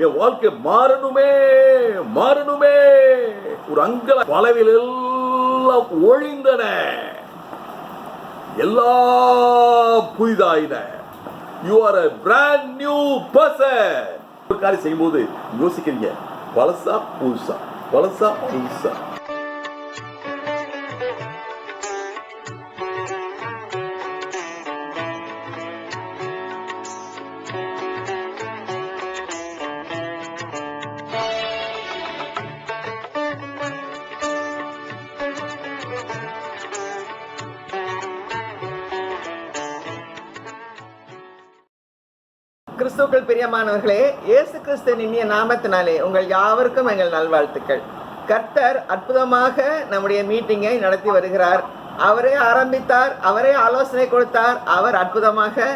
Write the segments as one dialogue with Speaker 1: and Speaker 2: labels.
Speaker 1: என் வாழ்க்கை மாறணுமே மாறணுமே. ஒரு அங்கல பலவில் எல்லாம் ஒழிந்தன, எல்லாம் புதிதாயின. You are a brand new person. ஒரு காரியம் செய்யும்போது யோசிக்கிறீங்க, பழசா புதுசா, பழசா புதுசா.
Speaker 2: கிறிஸ்துவுக்குள் பிரியமானவர்களே, இயேசு கிறிஸ்துவின் இனிய நாமத்தினாலே உங்கள் யாவருக்கும் எங்கள் நல்வாழ்த்துக்கள். கர்த்தர் அற்புதமாக நம்முடைய மீட்டிங்கை நடத்தி வருகிறார். அவரே ஆரம்பித்தார், அவரே ஆலோசனை கொடுத்தார், அவர் அற்புதமாக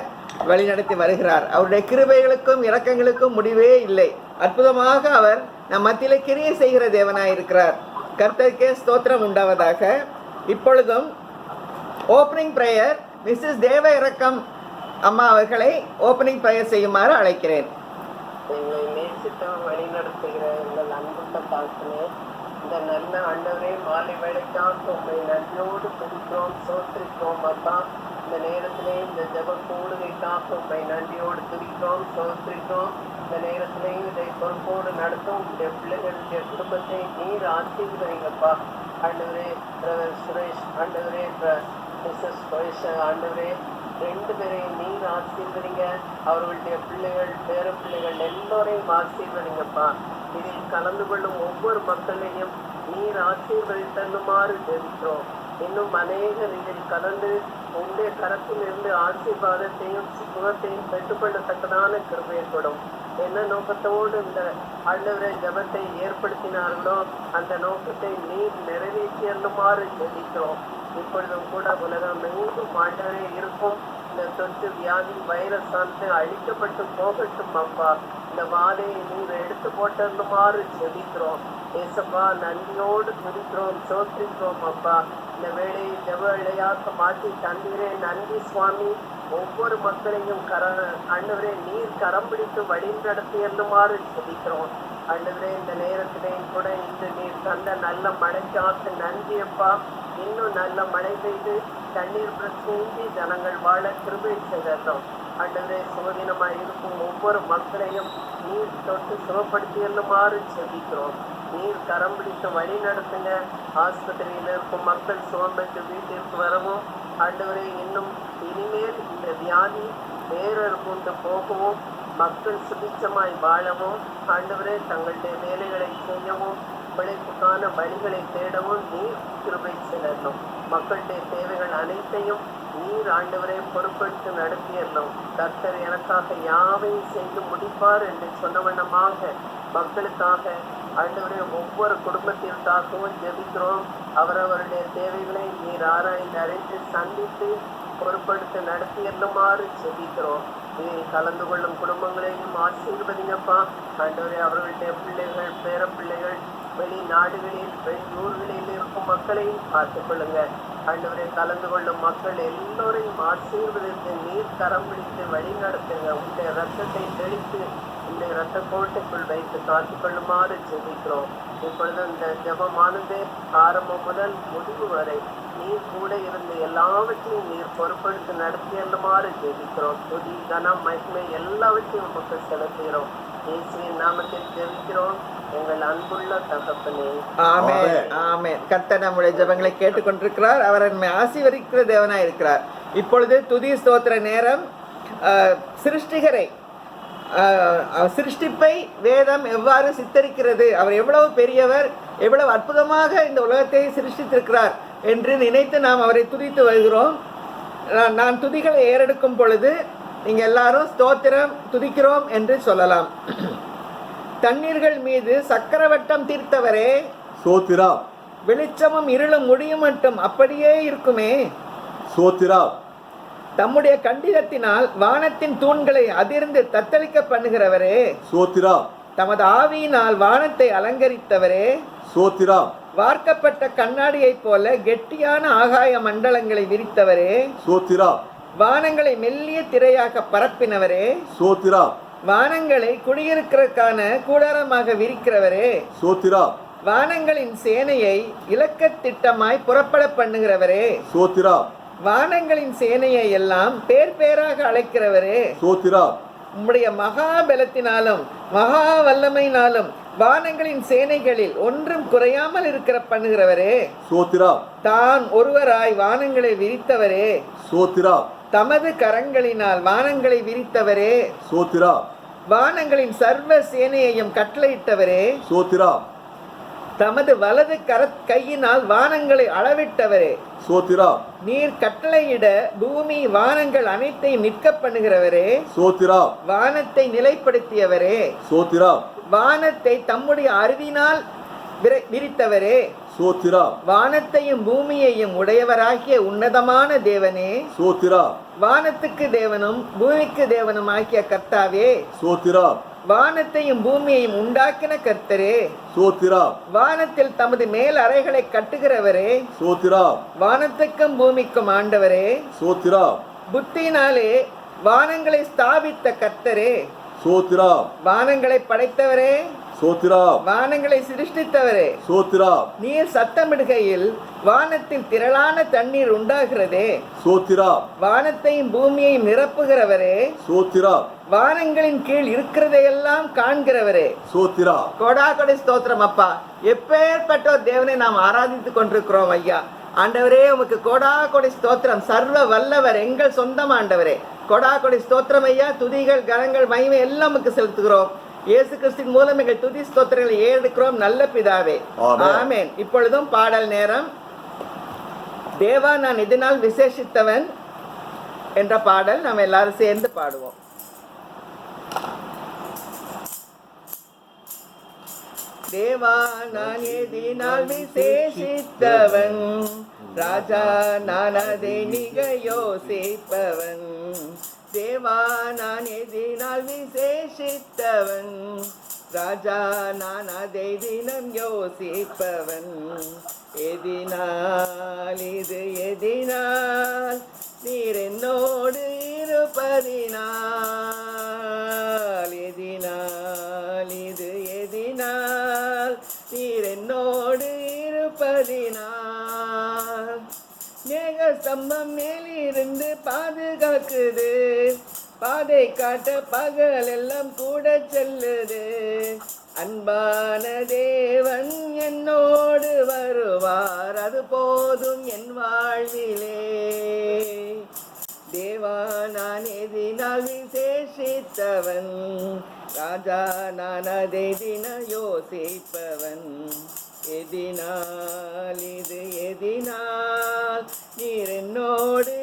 Speaker 2: வழிநடத்தி வருகிறார். அவருடைய கிருபைகளுக்கும் இரக்கங்களுக்கும் முடிவே இல்லை. அற்புதமாக அவர் நம் மத்தியிலே கிரியை செய்கிற தேவனாய் இருக்கிறார். கர்த்தருக்கே ஸ்தோத்திரம் உண்டாவதாக. இப்பொழுதும் ஓப்பனிங் பிரேயர் மிஸ்ஸஸ் தேவ இரக்கம் அம்மா அவர்களை ஓப்பனிங் பிரேயர் செய்யுமாறு அழைக்கிறேன்.
Speaker 3: எங்களை நேசித்து வழி நடத்துகிற எங்கள் அன்புள்ள தாக்கனே, இந்த நல்ல ஆண்டவரே, மாலை வேலைக்காக உங்களை நன்றியோடு துதிக்கிறோம், சோத்திரிக்கிறோம். அப்பா, இந்த நேரத்திலே இந்த ஜெப கூடுகைக்காக உங்களை நன்றியோடு துதிக்கிறோம், சோத்திரிக்கிறோம். இந்த நேரத்திலே இதை பொறுப்போடு நடத்தும் உங்களுடைய பிள்ளைகளுடைய குடும்பத்தை நீர் ஆசீர்வதிங்கப்பா. ஆண்டவரே, பிரதர் சுரேஷ், ஆண்டவரே, மிஸ்ஸஸ் கோயிஷா, ஆண்டவரே, 2 பேரையும் நீர் ஆசீர்வதிங்க. அவர்களுடைய பிள்ளைகள், பேர பிள்ளைகள் எல்லோரையும் ஆசீர்வதிங்கப்பா. இதில் கலந்து கொள்ளும் ஒவ்வொரு மக்களையும் நீர் ஆசீர்வதித்தருமாறு ஜெபிக்கிறோம். இன்னும் அநேகர் இதில் கலந்து உங்களுடைய கரத்தில் இருந்து ஆசீர்வாதத்தையும் சுகத்தையும் பெற்றுக்கொள்ளத்தக்கதான கிருபையை கொடும். என்ன நோக்கத்தோடு இந்த ஆண்டவரை ஜபத்தை ஏற்படுத்தினார்களோ அந்த நோக்கத்தை நீர் நிறைவேற்றியருமாறு ஜெபிக்கிறோம். இப்பொழுதும் கூட உலகம் எங்கும் ஆண்டவரே இருக்கும் இந்த தொற்று வியாதி வைரஸ் ஆனது அழிக்கப்பட்டு போகட்டும் அப்பா. இந்த வாதையை நீர் எடுத்து போட்டருமாறு ஜெபிக்கிறோம். ஏசப்பா, நன்றியோடு துதிக்கிறோம், சோத்திரிக்கிறோம் அப்பா. இந்த வேலையை ஜெப வேலையாக மாற்றி தந்தீரே, நன்றி சுவாமி. ஒவ்வொரு மக்களையும் ஆண்டவரே நீர் கரம் பிடித்து வழி நடத்தியருமாறு ஜெபிக்கிறோம். ஆண்டவரே, இந்த நேரத்திலேயும் கூட இன்று நீர் தந்த நல்ல மழைக்காக நன்றி அப்பா. இன்னும் நல்ல மழை பெய்து தண்ணீர் பிரச்சனையின்றி ஜனங்கள் வாழ கிருபை செய்தோம். ஆண்டவரே, சுகவீனமாய் இருக்கும் ஒவ்வொரு மக்களையும் நீர் தொட்டு சுகப்படுத்தியருமாறு ஜெபிக்கிறோம். நீர் கரம் பிடித்து வழி நடத்துங்க. ஆஸ்பத்திரியில் இருக்கும் மக்கள் சுகம் பெற்று வீட்டிற்கு வரவும், ஆண்டவரே, இன்னும் இனிமேல் இந்த வியாதி வேறொரு கொண்டு போகவும், மக்கள் சுபிச்சமாய் வாழவும், ஆண்டவரே, தங்களுடைய வேலைகளை செய்யவும், பிழைப்புக்கான வழிகளை தேடவும் நீர் கிருபை செய்யணும். மக்களுடைய தேவைகள் அனைத்தையும் நீர் ஆண்டவரை பொறுப்பெடுத்து நடத்தியறோம். கர்த்தர் எனக்காக யாவையும் செய்து முடிப்பார் என்று சொன்ன வண்ணமாக மக்களுக்காக ஆண்டவரை ஒவ்வொரு குடும்பத்திற்காகவும் ஜெபிக்கிறோம். அவரவருடைய தேவைகளை நீர் ஆராய்ந்து அறிந்து சந்தித்து பொறுப்படுத்த நடத்தியருமாறு ஜெபிக்கிறோம். இதில் கலந்து கொள்ளும் குடும்பங்களையும் ஆசீர்வதிங்கப்பா. ஆண்டவரே, அவர்களுடைய பிள்ளைகள், பேர பிள்ளைகள் வெளிநாடுகளில், வெளியூர்களில் இருக்கும் மக்களையும் பார்த்துக் கொள்ளுங்க. ஆண்டவரை, கலந்து கொள்ளும் மக்கள் எல்லோரையும் ஆசீர்வதித்து நீர் கரம் பிடித்து வழி நடத்துங்க. உங்களுடைய ரத்தத்தை தெளித்து உங்களுடைய ரத்த கோட்டைக்குள் வைத்து காத்துக் கொள்ளுமாறு ஜெபிக்கிறோம். இப்பொழுது இந்த ஜெபமானது ஆரம்பம் முதல் முடிவு வரை நீர் கூட இருந்து எல்லாவற்றையும் நீர் பொறுப்படுத்தி நடத்தியருமாறு ஜெபிக்கிறோம். துதி, கனம், மகிமை எல்லாவற்றையும் நமக்கு செலுத்துகிறோம். இயேசுவின் நாமத்தில் ஜெபிக்கிறோம் எங்கள் அன்புள்ள தகப்பனே,
Speaker 2: ஆமென், ஆமென். கர்த்தர் நம்முடைய ஜெபங்களை கேட்டுக்கொண்டிருக்கிறார். அவர் நம்மை ஆசீர்வதிக்கிற தேவனாய் இருக்கிறார். இப்பொழுது துதி ஸ்தோத்திர நேரம். சிருஷ்டிகரை, சிருஷ்டிப்பை வேதம் எவ்வாறு சித்தரிக்கிறது, அவர் எவ்வளவு பெரியவர், எவ்வளவு அற்புதமாக இந்த உலகத்தை சிருஷ்டித்திருக்கிறார் என்று நினைத்து நாம் அவரை துதித்து வருகிறோம். நான் துதிகளை ஏறெடுக்கும் பொழுது நீங்கள் எல்லாரும் ஸ்தோத்திரம், துதிக்கிறோம் என்று சொல்லலாம். தண்ணீர்கள் மீது சக்கரவட்டம் தீர்த்தவரே,
Speaker 1: சோத்திரா.
Speaker 2: வெளிச்சமும் இருளும் முடியும் மட்டும் அப்படியே இருக்குமே,
Speaker 1: சோத்திரா.
Speaker 2: தம்முடைய கண்டிதத்தினால் வானத்தின் தூண்களை அதிர்ந்து தத்தளிக்க பண்ணுகிறவரே,
Speaker 1: சோத்திரா.
Speaker 2: தமது ஆவியினால் வானத்தை அலங்கரித்தவரே,
Speaker 1: சோத்திரா.
Speaker 2: வார்க்கப்பட்ட கண்ணாடியைப் போல கெட்டியான ஆகாய மண்டலங்களை விரித்தவரே,
Speaker 1: சோத்திரா.
Speaker 2: வானங்களை மெல்லிய திரையாக பரப்பினவரே,
Speaker 1: சோத்திரா.
Speaker 2: வானங்களை குடியிருக்கிறதுக்கான கூடாரமாக விரிக்கிறவரே,
Speaker 1: சோத்திரம்,
Speaker 2: வானங்களின் சேனையை இலக்கத்திட்டமாய் புறப்பட பண்ணுகிறவரே,
Speaker 1: சோத்திரம்,
Speaker 2: வானங்களின் சேனையை எல்லாம் பேர் பேராக அழைக்கிறவரே,
Speaker 1: சோத்திரம்,
Speaker 2: உம்முடைய மகா பலத்தினாலும் மகா வல்லமையினாலும் வானங்களின் சேனைகளில் ஒன்றும் குறையாமல் இருக்கிற பண்ணுகிறவரே,
Speaker 1: சோத்திரம்,
Speaker 2: தான் ஒருவராய் வானங்களை விரித்தவரே,
Speaker 1: சோத்திரம்,
Speaker 2: தமது கரங்களினால் வானங்களை விரித்தவரே,
Speaker 1: சோத்திரம்,
Speaker 2: வானங்களின் சர்வ சேனையையும் கட்டளையிட்டவரே,
Speaker 1: சோத்திரம்,
Speaker 2: தமது வலது கையினால் வானங்களை அளவிட்டவரே,
Speaker 1: சோத்திரம்,
Speaker 2: நீர் கட்டளையிட பூமி வானங்கள் அனைத்தையும் நிற்க பண்ணுகிறவரே,
Speaker 1: சோத்திரம்,
Speaker 2: வானத்தை நிலைப்படுத்தியவரே,
Speaker 1: சோத்திரம்,
Speaker 2: வானத்தை தம்முடைய அறிவினால் விரித்தவரே,
Speaker 1: சோத்திரம்,
Speaker 2: வானத்தையும் பூமியையும் உடையவராகிய உன்னதமான தேவனே,
Speaker 1: சோத்திரம்,
Speaker 2: வானத்துக்கு தேவனும் பூமிக்கு தேவனும் ஆகிய கர்த்தாவே,
Speaker 1: சோத்திரம்,
Speaker 2: வானத்தையும் பூமியையும் உண்டாக்கின கர்த்தரே,
Speaker 1: சோத்திரம்,
Speaker 2: வானத்தில் தமது மேல் அறைகளை கட்டுகிறவரே,
Speaker 1: சோத்திரம்,
Speaker 2: வானத்துக்கும் பூமிக்கும் ஆண்டவரே,
Speaker 1: சோத்திரம்,
Speaker 2: புத்தியினாலே வானங்களை ஸ்தாபித்த கர்த்தரே,
Speaker 1: சோத்திரம்,
Speaker 2: வானங்களை படைத்தவரே,
Speaker 1: சோத்திரம்,
Speaker 2: வானங்களை சிருஷ்டித்தவரே,
Speaker 1: சோத்திரம்,
Speaker 2: நீர் சத்தமிடுகையில் வானத்தில் திரளான தண்ணீர் உண்டாகிறதே,
Speaker 1: சோத்திரம்,
Speaker 2: வானத்தையும் பூமியையும் நிரப்புகிறவரே,
Speaker 1: சோத்திரம்,
Speaker 2: வானங்களின் கீழ் இருக்கிறதையெல்லாம் காண்கிறவரே,
Speaker 1: சோத்திரம்.
Speaker 2: கொடாகொடை ஸ்தோத்திரம் அப்பா. எப்பேற்பட்ட ஒரு தேவனை நாம் ஆராதித்துக் கொண்டிருக்கிறோம் ஐயா. ஆண்டவரே, உமக்கு கொடாகொடை ஸ்தோத்திரம். சர்வ வல்லவர், எங்கள் சொந்தம் ஆண்டவரே. கொடாகொடை ஸ்தோத்திரம் ஐயா. துதிகள் கரங்கள் மகிமை எல்லாம் உமக்கு செலுத்துகிறோம். இயேசு கிறிஸ்துவின் மூலம் எங்கள் துதி ஸ்தோத்திரங்களை ஏறெடுக்கிறோம் நல்ல பிதாவே. ஆமென். இப்பொழுதும் பாடல் நேரம். தேவா நான் இதனால் விசேஷித்தவன் என்ற பாடல் நாம் எல்லாரும் சேர்ந்து பாடுவோம். தேவா நான் எதினால் விசேஷித்தவன், ராஜா நான் அதை நிக யோசிப்பவன். தேவா நான் எதினால் விசேஷித்தவன், ராஜா நான் அதை தினம் யோசிப்பவன். எதினால் இது எதினால் நீர் என்னோடு இருப்பதினால், எதினால் இது எதினால் நீர் என்னோடு இருப்பதினால். மேக ஸ்தம்பம் மேலிருந்து பாதுகாக்குது, பாதை காட்ட பகல் எல்லாம் கூட செல்லுது. அன்பான தேவன் என்னோடு வருவார், அது போதும் என் வாழ்விலே. தேவா நான் எதினால் விசேஷித்தவன், ராஜா நான் அதை தின யோசிப்பவன். எதினால் இது எதினால் நீர் என்னோடு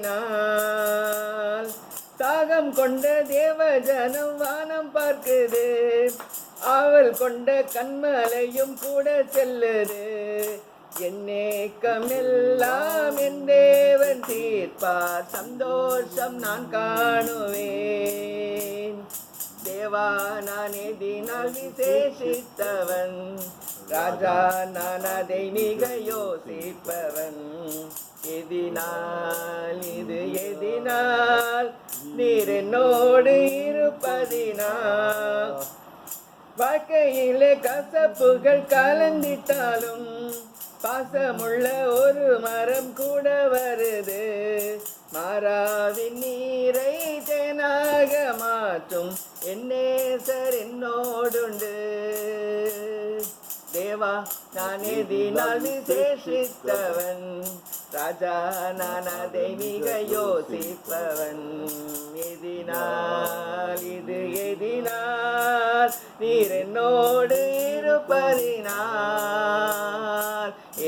Speaker 2: இருப்பதினால். தாகம் கொண்ட தேவ ஜனம் வானம் பார்க்குது, அவள் கொண்ட கண்மலையும் கூட செல்லுது. என் ஏக்கம் எல்லாம் என் தேவன் தீர்ப்பார், சந்தோஷம் நான் காணுவேன். தேவா நான் எதினால் விசேஷித்தவன், ராஜா நான் அதை மிக யோசிப்பவன். எதினால் இது எதினால் நீர் என்னோடு இருப்பதினால். வாழ்க்கையிலே கசப்புகள் கலந்திட்டாலும் பாசமுள்ள ஒரு மரம் கூட வருது. மாறாவின் நீரை தேனாக மாற்றும் என் நேசர் என்னோடுண்டு. தேவா நான் எதினால் விசேஷித்தவன், ராஜா நான் அதை மிக யோசிப்பவன். எதினால் இது எதினால் நீர் என்னோடு இருப்பதினால்.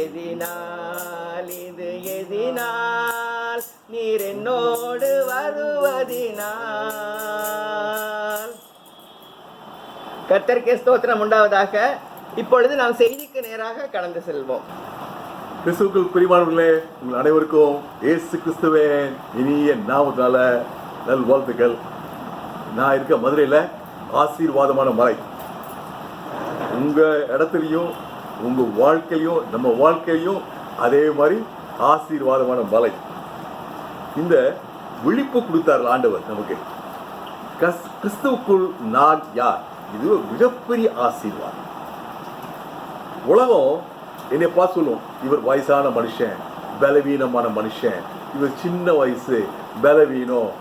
Speaker 2: எதினால் இது எதினால் நீர் என்னோடு வருவதினால். கர்த்தருக்கே ஸ்தோத்திரம் உண்டாவதாக. இப்பொழுது நாம் செய்திக்கு நேராக கடந்து செல்வோம்.
Speaker 1: கிறிஸ்துவுக்குள் பிரியமானவர்களே, உங்கள் அனைவருக்கும் இயேசு கிறிஸ்துவின் இனிய நாமத்தால நல்வாழ்த்துக்கள். நான் இருக்க மதுரையில் ஆசீர்வாதமான மலை. உங்கள் இடத்துலையும் உங்கள் வாழ்க்கையும் நம்ம வாழ்க்கையும் அதே மாதிரி ஆசீர்வாதமான மலை. இந்த விழிப்பு கொடுத்தார் ஆண்டவர் நமக்கு. கிறிஸ்துவுக்குள் நான் யார்? இது ஒரு மிகப்பெரிய ஆசீர்வாதம். உலகம் என்னை பார்த்து சொல்லும், இவர் வயசான மனுஷன், பலவீனமான மனுஷன், இவர் சின்ன வயசு, பலவீனம்,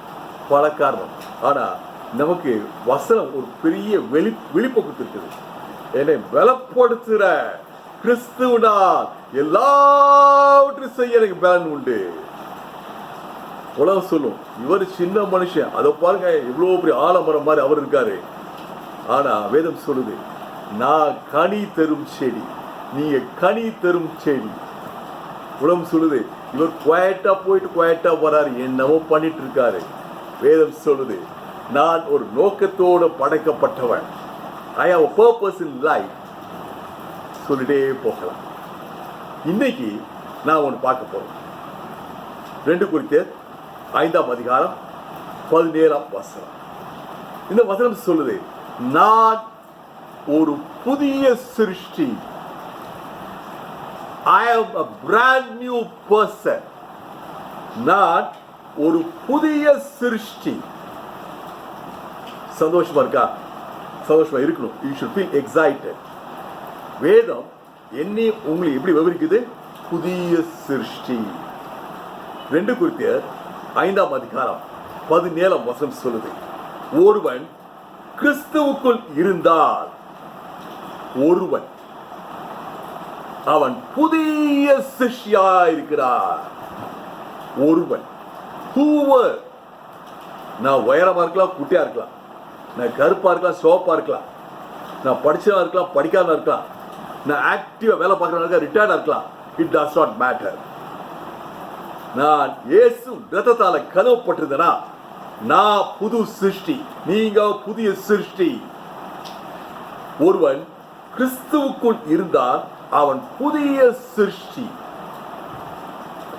Speaker 1: பணக்காரன். ஆனால் நமக்கு வசனம் ஒரு பெரிய வெளிப்பு கொடுத்துருக்குது. என்னை பலப்படுத்துகிற கிறிஸ்துவனால் எல்லாவற்றையும் செய்ய எனக்கு பலன் உண்டு. உலகம் சொல்லும், இவர் சின்ன மனுஷன், அதை பாருங்க இவ்வளோ பெரிய ஆலமரம் மாதிரி அவர் இருக்காரு. ஆனா வேதம் சொல்லுது, நான் கனி தரும் செடி, நீங்க கனி தரும் செடி. உலகம் சொல்லுது, இவர் குவாய்ட்டா போயிட்டு குவாய்ட்டா வராரு, என்னவோ பண்ணிட்டு இருக்காரு. வேதம் சொல்லுது, நான் ஒரு நோக்கத்தோடு படைக்கப்பட்டவன். I have a purpose in life. சொல்லிட்டே போகலாம். இன்னைக்கு நான் ஒன்று பார்க்க போறேன். 2 கொரிந்தியர் 5ஆம் அதிகாரம் 17ஆம் வசனம். இந்த வசனம் சொல்லுது, நான் ஒரு புதிய சிருஷ்டி. I am a brand new person. நான் ஒரு புதிய சிருஷ்டி. சந்தோஷமா இருக்கா? சந்தோஷமா இருக்கணும். You should feel excited. வேதம் என்னை உங்களை எப்படி விவரிக்குது? புதிய சிருஷ்டி. 2 கொரிந்தியர் 5ஆம் அதிகாரம் 17ஆம் வசனம் சொல்லுது, ஒருவன் கிறிஸ்துவுக்குள் இருந்தால் ஒருவன் அவன் புதிய சிஷ்யா இருக்கிறார். ஒருவன், whoever. நான் உயரமா இருக்கலாம், குட்டியா இருக்கலாம், நான் கருப்பா இருக்கலாம், சோப்பா இருக்கலாம், நான் படிச்சவா இருக்கலாம், படிக்காம இருக்கலாம், நான் ஆக்டிவா வேலை பார்க்கறவா இருக்கலாம், ரிட்டையர்டா இருக்கலாம். It does not matter. நான் இயேசு இரத்தத்தால கழுவப்பட்டிருந்தேனா நான் புது சிருஷ்டி, நீங்க புதிய சிருஷ்டி. ஒருவன் கிறிஸ்துவுக்குள் இருந்தால் அவன் புதிய சிருஷ்டி.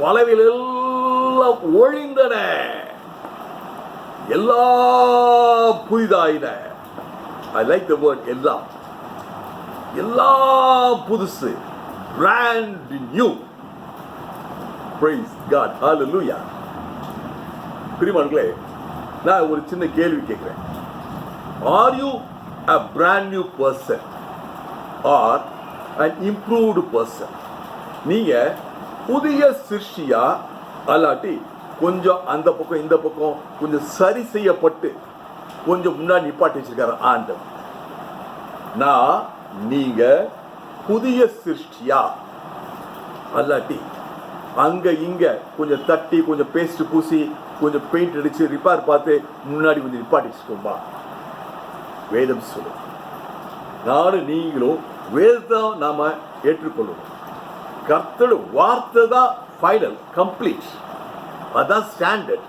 Speaker 1: பலவில் எல்லாம் ஒழிந்தன, எல்லாம் புதிதாயின. I like the word எல்லாம். எல்லாம் புதுசு, brand new. Praise God. Hallelujah. பிரியமானவர்களே, நான் ஒரு சின்ன கேள்வி கேட்கிறேன். Are you a brand new person or an improved person? நீங்க புதிய சிருஷ்டியா அல்லாட்டி கொஞ்சம் அந்த பக்கம் இந்த பக்கம் கொஞ்சம் சரி செய்யப்பட்டு கொஞ்சம் முன்னாடி நிப்பாட்டி வச்சிருக்காரு ஆண்டவர்? நான் நீங்க புதிய சிருஷ்டியா அல்லாட்டி அங்க இங்க கொஞ்சம் தட்டி கொஞ்சம் பேஸ்ட் பூசி கொஞ்சம் பெயிண்ட் அடிச்சு ரிப்பேர் பார்த்து முன்னாடி கொஞ்சம் நிப்பாட்டி வச்சுக்கோம்பா? வேதம் சொல்லும், நானும் நீங்களும் வேதம் நாம ஏற்றுக்கொள்ளணும். கர்த்தருடைய வார்த்தை தான் ஃபைனல், கம்ப்ளீட். அதான் ஸ்டாண்டர்ட்.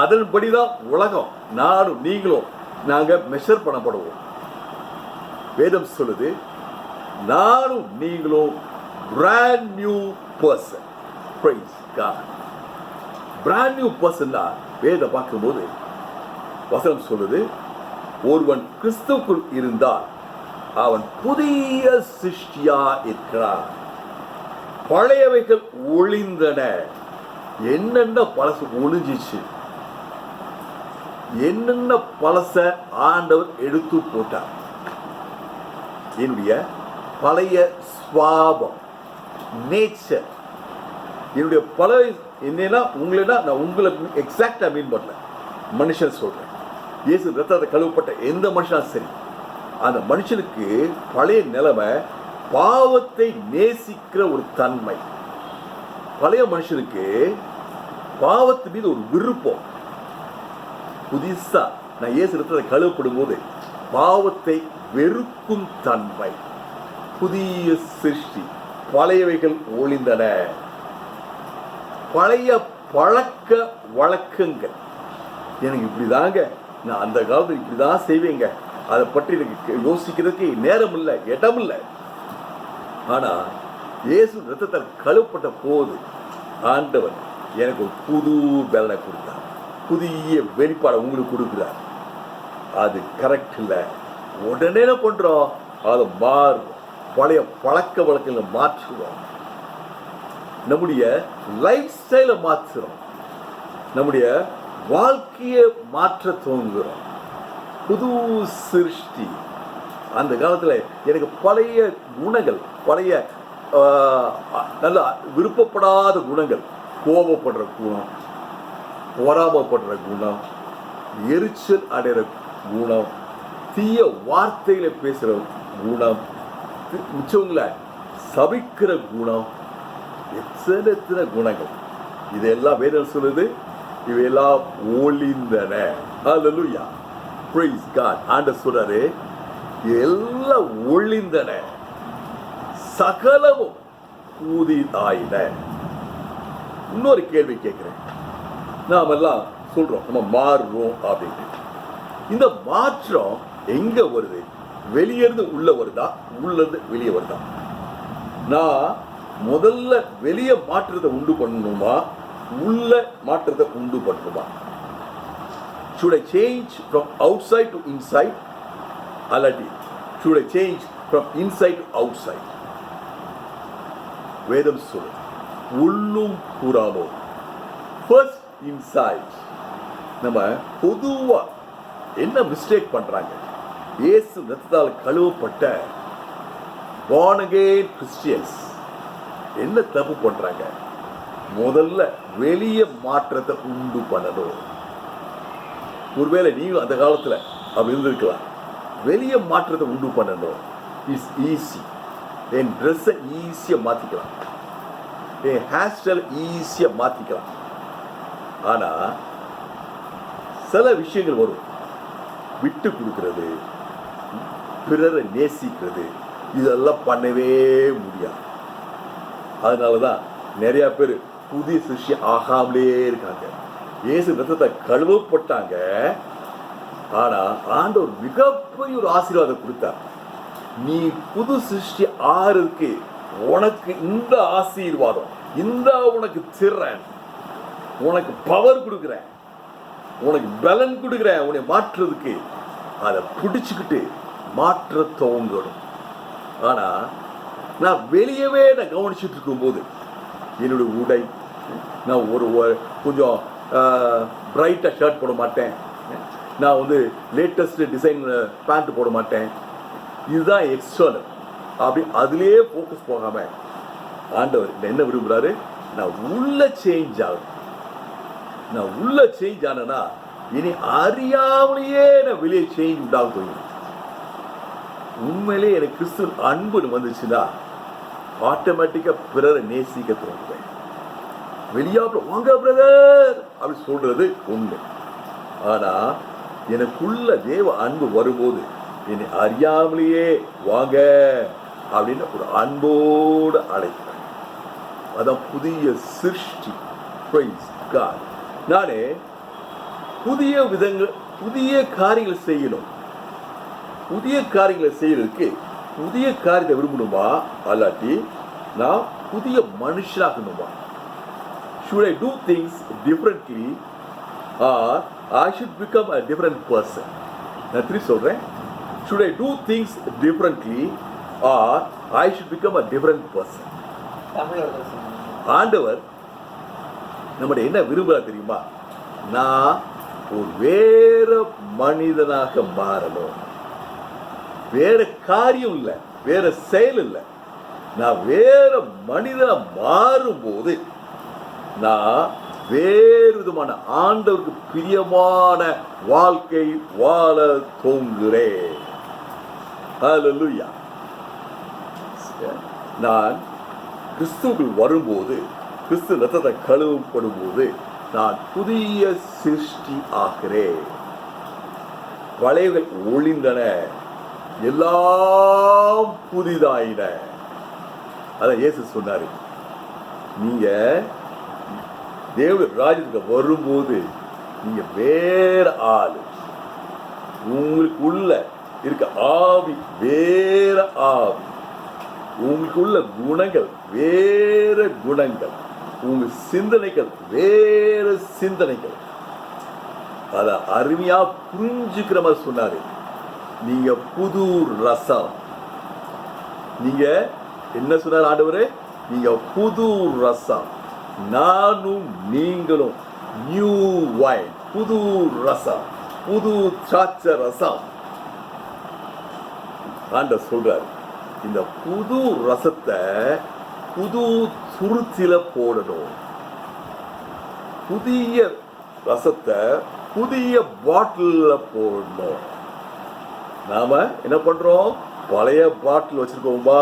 Speaker 1: அதன்படிதான் உலகம் நானும் நீங்களும் நாங்க மெஷர் பண்ணப்படுவோம். வேதம் சொல்லுது, நானும் நீங்களும் brand new person. Praise God. brand new person தான் வேத பார்க்கும்போது வசனம் சொல்லுது, ஒருவன் கிறிஸ்துவுக்குள் இருந்தால் அவன் புதிய சிருஷ்டியா இருக்கிறான். பழையவைகள் ஒளிந்தன. என்னென்ன பழசு ஒளிஞ்சிச்சு? என்னென்ன பழச ஆண்டவர் எடுத்து போட்டார்? என்னுடைய பழைய சுவாபம், நேச்சர், என்னுடைய பழைய என்னன்னா உங்களா நான் உங்களை எக்ஸாக்டா மீன் பண்ணல, மனுஷன் சொல்றேன். இயேசு ரத்தத்தை கழுவப்பட்ட எந்த மனுஷனா சரி, அந்த மனுஷனுக்கு பழைய நிலைமை பாவத்தை நேசிக்கிற ஒரு தன்மை. பழைய மனுஷனுக்கு பாவத்து மீது ஒரு விருப்பம். புதுசா நான் இயேசு ரத்தத்தை கழுவப்படும் போது பாவத்தை வெறுக்கும் தன்மை. புதிய சிருஷ்டி, பழையவைகள் ஒளிந்தன. பழைய பழக்க வழக்கங்கள் எனக்கு இப்படிதாங்க, நான் அந்த காலத்தில் இப்படிதான் செய்வேங்க, அதை பற்றி எனக்கு யோசிக்கிறதுக்கு நேரம் இல்லை, இடம் இல்லை. ஆனா இயேசு ரத்தத்தால் கழுவப்பட்ட போது ஆண்டவர் எனக்கு ஒரு புது பலனை கொடுத்தார், புதிய வெளிப்பாடை உங்களுக்கு கொடுக்கிறார். அது கரெக்ட் இல்லை. உடனே என்ன பண்றோம்? அதை மாறும், பழைய பழக்க வழக்கங்களை மாற்றுவோம், நம்முடைய லைஃப் ஸ்டைலை மாற்றுறோம், நம்முடைய வாழ்க்கையை மாற்ற துவங்குகிறோம். புது சிருஷ்டி. அந்த காலத்தில் எனக்கு பழைய குணங்கள், பழைய நல்ல விருப்பப்படாத குணங்கள், கோபப்படுற குணம், பொறாமப்படுற குணம், எரிச்சல் அடைகிற குணம், தீய வார்த்தைகளை பேசுகிற குணம், மிச்சவங்களை சபிக்கிற குணம், எத்தனை குணங்கள், இதெல்லாம் வேதம் சொல்லுது, இவையெல்லாம் ஒளிந்தன. ஹல்லேலூயா, பிரைஸ் காட். ஆண்டவர் சொல்றாரு, எல்லாம் ஒளிந்தன, சகலமும் புதிதாயின. இன்னொரு கேள்வி கேட்கிறேன். நாம எல்லாம் சொல்றோம் நம்ம மாறுறோம் அப்படின்ட்டு. இந்த மாற்றம் எங்க வருது? வெளியிருந்து உள்ள வருதா, உள்ள இருந்து வெளியே வருதா? நான் முதல்ல வெளியே மாற்றத்தை உண்டு பண்ணணுமா, உள்ள மாற்றத்தை உண்டு பண்ணணுமா? should I change from outside to inside, அல்லது should I change from inside to outside? வேதம் சொல்லு, உள்ளும் புறமும். first inside. நம்ம பொதுவா என்ன மிஸ்டேக் பண்றாங்க? இயேசு ரத்தத்தால் கழுவப்பட்ட born again கிறிஸ்டியன்ஸ் என்ன தப்பு பண்றாங்க? முதல்ல வெளிய மாற்றத்தை உண்டு பண்ணணும். ஒருவேளை நீங்களும் அந்த காலத்துல அப்படி இருந்திருக்கலாம். வெளிய மாற்றத்தை உண்டு பண்ணணும். It's easy. என் ட்ரெஸ்ஸை ஈஸியா மாத்திக்கலாம், என் ஹேர் ஸ்டைல் ஈஸியா மாத்திக்கலாம். ஆனா சில விஷயங்கள் வரும். விட்டு கொடுக்கிறது, பிறரை நேசிக்கிறது, இதெல்லாம் பண்ணவே முடியாது. அதனாலதான் நிறைய பேர் புதிய சிருஷ்டி ஆகாமலே இருக்காங்க. இயேசு ரத்தத்தை கழுவப்பட்டாங்க. ஆனா ஆண்டவர் மிகப்பெரிய ஒரு ஆசீர்வாதம் கொடுத்தார். நீ புது சிருஷ்டி ஆறுக்கு உனக்கு இந்த ஆசீர்வாதம், இந்த உனக்கு திறன், உனக்கு பவர் கொடுக்குறேன், உனக்கு பலன் கொடுக்குறேன் உன்னை மாற்றுறதுக்கு. அதை பிடிச்சுக்கிட்டு மாற்ற துவங்கணும். ஆனா நான் வெளியவே நான் கவனிச்சுட்டு இருக்கும்போது என்னுடைய உடை, நான் ஒரு கொஞ்சம் பிரைட்டாக ஷர்ட் போட மாட்டேன், நான் வந்து லேட்டஸ்ட் டிசைன் பேண்ட் போட மாட்டேன், இதுதான் எக்ஸ்டர்னல் அப்படி அதுலேயே ஃபோக்கஸ் போகாம ஆண்டவர் என்ன விரும்புகிறாரு? நான் உள்ள சேஞ்ச் ஆகும். நான் உள்ள சேஞ்ச் ஆனேன்னா இனி அறியாமலேயே நான் வெளியே சேஞ்ச் உண்டாக போயிடும். உண்மையிலே எனக்கு கிறிஸ்து அன்புன்னு வந்துச்சுன்னா ஆட்டோமேட்டிக்காக பிறரை நேசிக்க தோணுவேன். வெளியாப்புல வாங்க பிரதர் அப்படி சொல்றது உண்மை. ஆனா எனக்குள்ள தேவ அன்பு வரும்போது என்னை அறியாமலேயே வாங்க அப்படின்னு ஒரு அன்போடு அழைக்கிறேன். அதான் புதிய சிருஷ்டி. Praise God. நானே புதிய விதங்கள், புதிய காரியங்களை செய்யணும். புதிய காரியங்களை செய்யறதுக்கு புதிய காரியத்தை விரும்பணுமா, அல்லாட்டி நான் புதிய மனுஷனாகணுமா? should I do things differently or I should become a different person? நான் திருப்பி சொல்றேன். should I do things differently or I should become a different person? ஆண்டவர் நம்முடைய என்ன விரும்புகிறார் தெரியுமா? நான் ஒரு வேற மனிதனாக மாறணும். வேற காரியம் இல்லை, வேற செயல் இல்லை. நான் வேற மனிதனா மாறும்போது நான் வேறு விதமான ஆண்டவருக்கு பிரியமான வாழ்க்கை வாழ தோங்குகிறேன். ஹல்லேலூயா. நான் கிறிஸ்துவுக்குள் வரும்போது, கிறிஸ்து ரத்தத்தை கழுவப்படும் போது நான் புதிய சிருஷ்டி ஆகிறேன். பழையவை ஒளிந்தன, எல்லாம் புதிதாயின. அதான் இயேசு சொன்னாரு, நீங்க தேவனுடைய ராஜ்யத்துக்கு வரும்போது நீங்க வேற ஆளு. உங்களுக்கு உள்ள இருக்க ஆவி வேற ஆவி, உங்களுக்கு உள்ள குணங்கள் வேற குணங்கள், உங்க சிந்தனைகள் வேற சிந்தனைகள். அத அருமையா புரிஞ்சுக்கிற மாதிரி சொன்னாரு. நீங்க புது ரசம். நீங்க என்ன சொன்னார் ஆண்டவரே? நீங்க புது ரசம், நானும் நீங்களும் நியூ வைன். புது ரசம், புது திராட்சை ரசம். ஆண்டவர் சொல்றாரு, இந்த புது ரசத்தை புது சுருத்தில போடணும். புதிய ரசத்தை புதிய பாட்டில்ல போடணும். நாம என்ன பண்றோம்? பழைய பாட்டில் வச்சிருக்கோம்பா.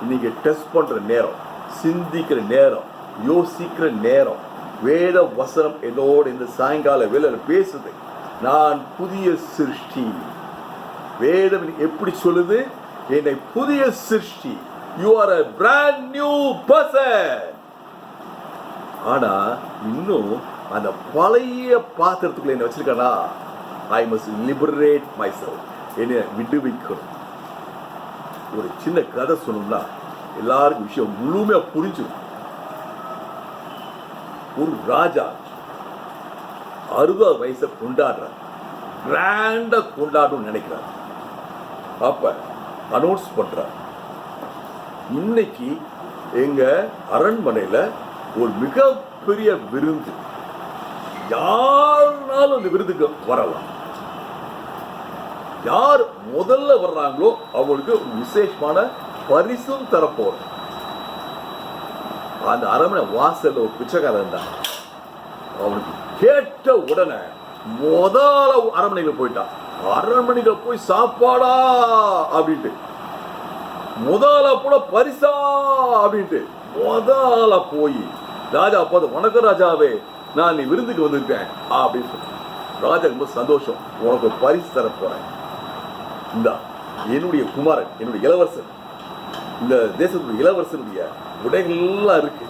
Speaker 1: இன்னைக்கு டெஸ்ட் பண்ற நேரம், சிந்திக்கிற நேரம், யோசிக்கிற நேரம். வேத வசனம் என்னோட இந்த சாயங்கால வேளையில பேசுது. நான் புதிய சிருஷ்டி. வேதம் எப்படி சொல்லுது? என்னை புதிய சிருஷ்டி. You are a brand new person. ஆனா இன்னும் அந்த பழைய பாத்திரத்துக்குள்ள என்ன வச்சிருக்கானா? I must liberate myself. என்னை விடுவிக்கணும். ஒரு சின்ன கதை சொல்லணும்னா எல்லாருக்கும் விஷயம் முழுமையா புரிஞ்சிடும். ஒரு ராஜா 60 வயசை கொண்டாடுறார். கிராண்டா கொண்டாடணும்னு நினைக்கிறார். அப்ப அனௌன்ஸ் பண்றார், இன்னைக்கு எங்க அரண்மனையில ஒரு மிகப்பெரிய விருந்து, யாருனாலும் அந்த விருந்துக்கு வரலாம். யார் முதல்ல வர்றாங்களோ அவங்களுக்கு ஒரு விசேஷமான பரிசும் தரப்போறோம். அந்த அரண்மனை வாசல்ல ஒரு பிச்சைக்காரன் இருந்தான். அவனுக்கு கேட்ட உடனே முதல்ல அரண்மனைக்கு போயிட்டான். அரண்மனைக்கு போய் சாப்பாடா அப்படின்ட்டு, முதல்ல கூட பரிசா அப்படின்ட்டு முதல்ல போய் ராஜா பார்த்து, வணக்கம் ராஜாவே, நான் நீ விருந்துக்கு வந்திருக்கேன் அப்படின்னு சொன்னேன். ராஜா ரொம்ப சந்தோஷம், உனக்கு ஒரு பரிசு தர போறேன். இந்த என்னுடைய குமாரன், என்னுடைய இளவரசன், இந்த தேசத்துடைய இளவரசனுடைய உடைகள்லாம் இருக்கு.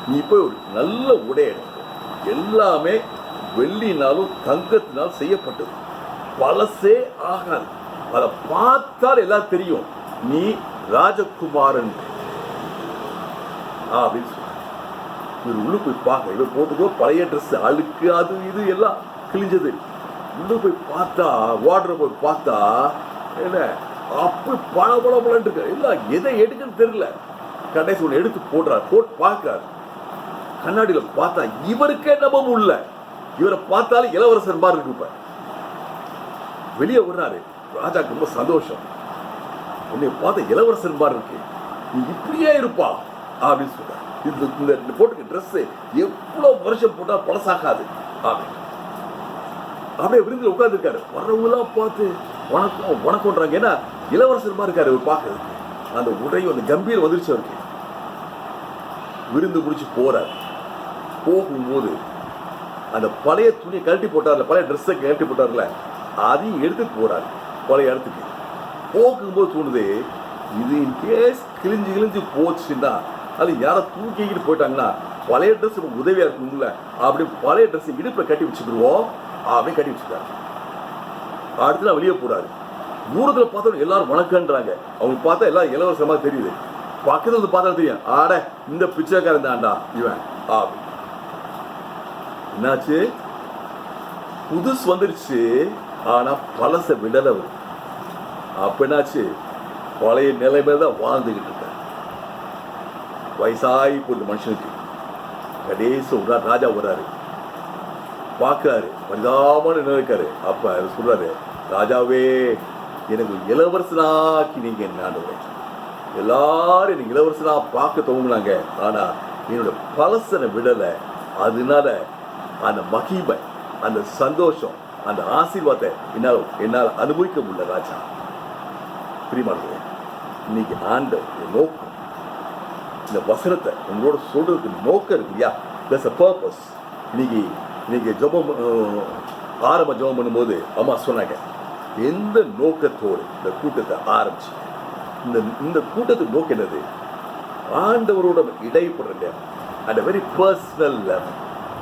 Speaker 1: நீ போய் ஒரு நல்ல உடை எடுத்து, எல்லாமே வெள்ளினாலும் தங்கத்தினாலும் செய்யப்பட்டது, பழசே ஆகாது. அதை பார்த்தால் எல்லாம் தெரியும் நீ ராஜகுமாரன் அப்படின்னு சொல்லி. இவர் உள்ள போய் பார்க்க, இவர் போட்டுக்கோ பழைய ட்ரெஸ், அழுக்கு, அது இது எல்லாம் கிழிஞ்சது. உள்ள போய் பார்த்தா, வாட்டர் போய் பார்த்தா என்ன அப்படி பழபழன்னு இருக்கு. எல்லாம் எதை எடுக்குன்னு தெரியல. கடைசி ஒன்று எடுத்து போடுறாரு, போட்டு பார்க்கிறாரு. கண்ணாடியில பார்த்தா இவருக்கே நம்ப இல்லை. இவரை பார்த்தாலும் இளவரசன் மாதிரி இருக்கு. இப்ப வெளியே வர்றாரு. ராஜாக்கு ரொம்ப சந்தோஷம். உன்னை பார்த்த இளவரசன் மாதிரி இருக்கு, நீ இப்படியே இருப்பா அப்படின்னு சொல்ற. இந்த போட்டுக்க ட்ரெஸ் எவ்வளவு வருஷம் போட்டா பழசாகாது அப்படின்னு. அப்படியே விருந்தில் உட்கார்ந்துருக்காரு. வர்றவங்களாம் பார்த்து வணக்கம் வணக்கம்ன்றாங்க. ஏன்னா இளவரசர் மாதிரி இருக்காரு அவர் பார்க்கறதுக்கு. அந்த உடையும் அந்த கம்பீரம் வந்துருச்சு அவருக்கு. விருந்து முடிச்சு போறார். போகும்போது அந்த பழைய துணியை கழட்டி போட்டார்ல, பழைய ட்ரெஸ்ஸை கழட்டி போட்டார்ல, அதையும் எடுத்துட்டு போறாரு பழைய இடத்துக்கு. போகும்போது தோணுது, இது இன்கேஸ் கிழிஞ்சு போச்சுன்னா, அது யாரை தூக்கிக்கிட்டு போயிட்டாங்கன்னா பழைய ட்ரெஸ் உதவியா இருக்கும்ல, அப்படி பழைய ட்ரெஸ் இடுப்புல கட்டி வச்சுக்கிடுவோம் அப்படின்னு கட்டி வச்சுட்டாரு. அடுத்து நான் வெளியே போறாரு. தூரத்துல பார்த்தா எல்லாரும் வணக்கன்றாங்க. அவங்க பார்த்தா எல்லாரும் இலவசமா தெரியுது. பக்கத்துல வந்து பார்த்தா தெரியும், ஆட இந்த பிச்சைக்காரன் தான்டா இவன் அப்படி. என்னாச்சு? புதுசு வந்துருச்சு, ஆனா பழச விடல. அப்ப என்னாச்சு? பழைய நிலைமையில தான் வாழ்ந்துகிட்டு இருக்க. வயசாகி போட்டு மனுஷனுக்கு. கடைசி ஒரு ராஜா வர்றாரு, பார்க்கிறாரு, பரிதாபமான இருக்காரு. அப்ப சொல்றாரு, ராஜாவே, எனக்கு இளவரசனாக்கி நீங்க என்ன? எல்லாரும் எனக்கு இளவரசனா பார்க்க துவங்கினாங்க, ஆனா என்னோட பழசனை விடலை. அதனால அந்த மகிமை, அந்த சந்தோஷம், அந்த ஆசீர்வாதத்தை என்னால் அனுபவிக்க முடியல ராஜா. பிரியமானவர்களே, இன்னைக்கு ஆண்டவர் நோக்கம், இந்த வசனத்தை உங்களோட சொல்றதுக்கு நோக்கம் இருக்கு இல்லையா? there's a purpose. இன்னைக்கு ஜெபம் ஆரம்ப ஜெபம் பண்ணும்போது அம்மா சொன்னாங்க, எந்த நோக்கத்தோடு இந்த கூட்டத்தை ஆரம்பிச்சு. இந்த கூட்டத்துக்கு நோக்கம் என்னது? ஆண்டவரோட இடைப்படுற at a very personal level,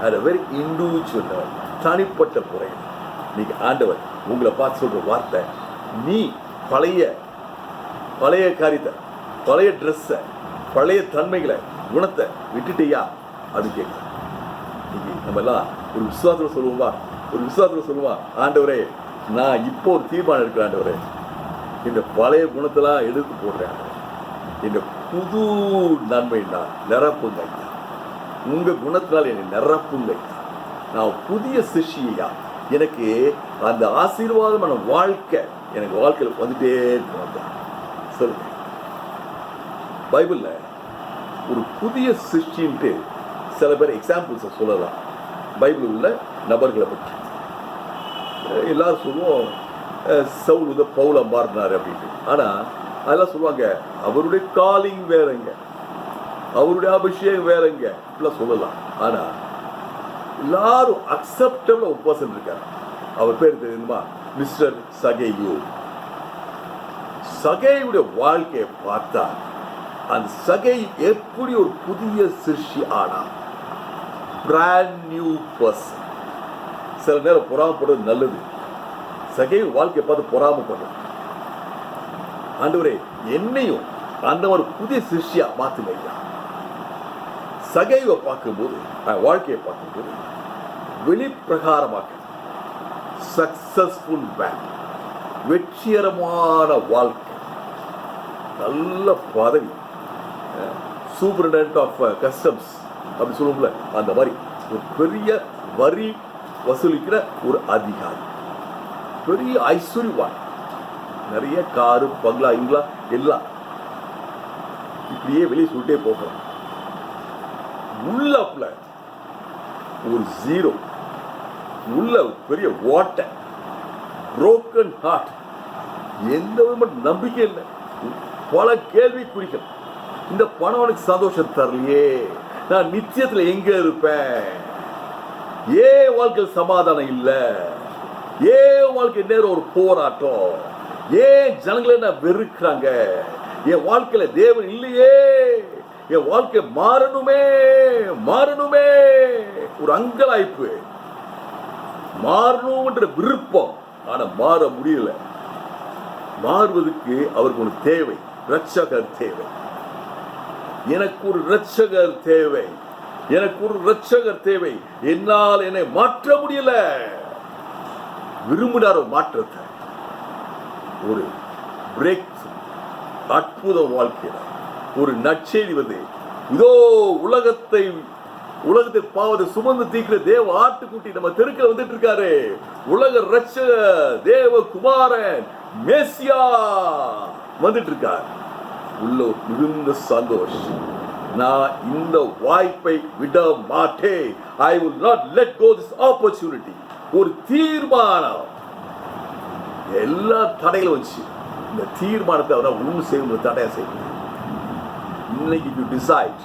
Speaker 1: at a very individual level, தனிப்பட்ட முறையில். இன்னைக்கு ஆண்டவர் உங்களை பார்த்து சொல்ற வார்த்தை, நீ பழைய காரியத்தை, பழைய ட்ரெஸ்ஸை, பழைய தன்மைகளை, குணத்தை விட்டுட்டியா அது கேட்க. இன்னைக்கு நம்ம எல்லாம் ஒரு விசுவாசத்தில் சொல்லுவா, ஆண்டவரே, நான் இப்போ ஒரு தீர்மானம் இருக்கிறேன். ஆண்டவரே, இந்த பழைய குணத்தெல்லாம் எடுத்து போடுறேன். இந்த புது நன்மை நான் நிரப்புங்க. உங்க குணத்தினால் என்னை நிரப்புங்க. நான் புதிய சிஷ்யா, எனக்கு அந்த ஆசீர்வாதமான வாழ்க்கை எனக்கு வாழ்க்கையில் வந்துட்டே இருக்கு. சொல்லுங்க, பைபிள்ல ஒரு புதிய சிருஷ்டின்ட்டு சில பேர் எக்ஸாம்பிள்ஸை சொல்லலாம். பைபிள் உள்ள நபர்களை பற்றி எல்லாரும் சொல்லுவோம், சவுல் பவுலா மாறினார் அப்படின்ட்டு. ஆனால் அதெல்லாம் சொல்லுவாங்க அவருடைய காலிங் வேறங்க, அவருடைய அபிஷேகம் வேறங்க இப்படிலாம் சொல்லலாம். ஆனால் எல்லாரும் அக்செப்டபிள் ஒரு பர்சன் இருக்கார். அவர் பேர் தெரியுமா? மிஸ்டர் சகேயு. சகேயுடைய வாழ்க்கையை பார்த்தா அந்த சகை எப்படி ஒரு புதிய சிருஷ்டி ஆனா, பிராண்ட் நியூ பர்சன். சில நேரம் பொறாமப்படுறது நல்லது. சகை வாழ்க்கையை பார்த்து பொறாமப்படுறது, ஆண்டவரே என்னையும் அந்த ஒரு புதிய சிருஷ்டியா மாத்துங்க ஐயா. சகைவை பார்க்கும்போது, வாழ்க்கையை பார்க்கும்போது வெளிப்பிரகாரமாக சக்சஸ்ஃபுல் மேன், வெற்றிகரமான வாழ்க்கை, நல்ல பதவி, சூப்பரிண்டென்ட் ஆஃப் கஸ்டம்ஸ் அப்படி சொல்லுவோம்ல, அந்த மாதிரி ஒரு பெரிய வரி வசூலிக்கிற ஒரு அதிகாரி, பெரிய ஐஸ்வர்யவான், நிறைய காரு பங்களா இங்களா எல்லாம் இப்படியே வெளியே சொல்லிட்டே போகிறோம். உள்ளப்புல ஒரு ஜீரோ, உள்ள பெரிய ஓட்டை, புரோக்கன் ஹார்ட், எந்த விதமான நம்பிக்கை இல்லை, பல கேள்விக்குறிகள். இந்த பணம் எனக்கு சந்தோஷம் தரலையே, நான் நிச்சயத்தில் எங்க இருப்பேன், ஏன் வாழ்க்கையில் சமாதானம் இல்லை, ஏன் வாழ்க்கை நேரம் ஒரு போராட்டம், ஏன் ஜனங்களை நான் வெறுக்கிறாங்க, என் வாழ்க்கையில தேவன் இல்லையே, என் வாழ்க்கை மாறணுமே மாறணுமே, ஒரு அங்கலாய்ப்பு, மாறணும்ன்ற விருப்பம், ஆனா மாற முடியல. மாறுவதற்கு அவருக்கு ஒரு தேவை, இரட்சகர் தேவை. எனக்கு ஒரு இரட்சகர் தேவை, எனக்கு ஒரு இரட்சகர் தேவை. என்னால் என்னை மாற்ற முடியல. விரும்பினார் ஒரு மாற்றத்தை, ஒரு பிரேக், அற்புதம் வாழ்க்கையில் ஒரு நற்செய்தி வந்து, இதோ உலகத்தை பாவத்தை சுமந்து தீக்கிற தேவ ஆட்டுக்குட்டி நம்ம தெருக்கில் வந்துட்டு இருக்காரு. உலக இரட்சகர் தேவ குமாரன் மேசியா வந்துட்டு இருக்கார். உள்ள மிகுந்த சந்தோஷம். நான் இந்த வாய்ப்பை விட மாட்டேன். I will not let go this opportunity. ஒரு தீர்மானம். எல்லா தடைகளும் வச்சு இந்த தீர்மானத்தை அவரை ஒன்று செய்யணும், தடையா செய்யணும். இன்னைக்கு you decide,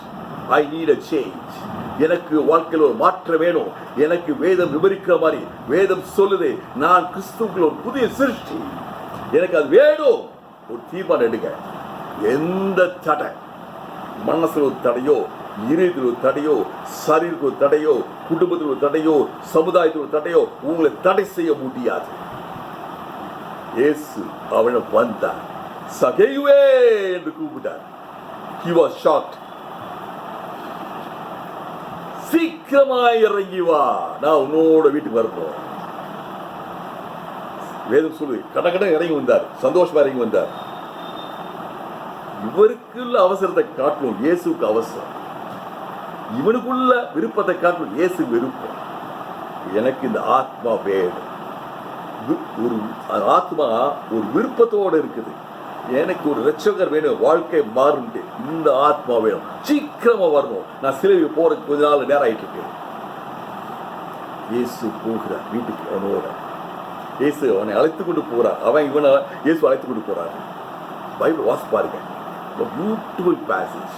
Speaker 1: I need a change. எனக்கு வாழ்க்கையில் ஒரு மாற்றம் வேணும். எனக்கு வேதம் விவரிக்கிற மாதிரி வேதம் சொல்லுது, நான் கிறிஸ்துவுக்குள்ள ஒரு புதிய சிருஷ்டி, எனக்கு அது வேணும். ஒரு தீர்மானம் எடுங்க. எந்த தடை, மனசில் ஒரு தடையோ, இதயத்தில் ஒரு தடையோ, சரீரத்தில் ஒரு தடையோ, குடும்பத்தில் ஒரு தடையோ, சமுதாயத்தில் ஒரு தடையோ உங்களை தடை செய்ய முடியாது. இயேசு அவனை வந்தார், சகேயுவே என்று கூப்பிட்டார். He was shocked. சீக்கிரமாய் இறங்கி வா, நான் உன்னோட வீட்டுக்கு வரணும். வேதம் சொல்லு, கடகட இறங்கி வந்தார், சந்தோஷமா இறங்கி வந்தார். இவருக்குள்ள அவசரத்தை காட்டணும், இயேசுக்கு அவசரம். இவனுக்குள்ள விருப்பத்தை காட்டணும், இயேசு விருப்பம். எனக்கு இந்த ஆத்மா வேணும். ஒரு ஆத்மா ஒரு விருப்பத்தோடு இருக்குது. எனக்கு ஒரு இரட்சகர் வேணும், வாழ்க்கை மாறுண்டு, இந்த ஆத்மா வேணும், சீக்கிரமா வரணும். நான் சிலுவைக்கு போறதுக்கு கொஞ்ச நாள் நேரம் ஆயிட்டு இருக்கேன். இயேசு போகிறார் வீட்டுக்கு அவனோட. இயேசு அவனை அழைத்து கொண்டு போறார், அவன் இவனை இயேசு அழைத்து கொண்டு போறார். பைபிள் வாசி பாருங்க, பியூட்டிஃபுல் பேசேஜ்,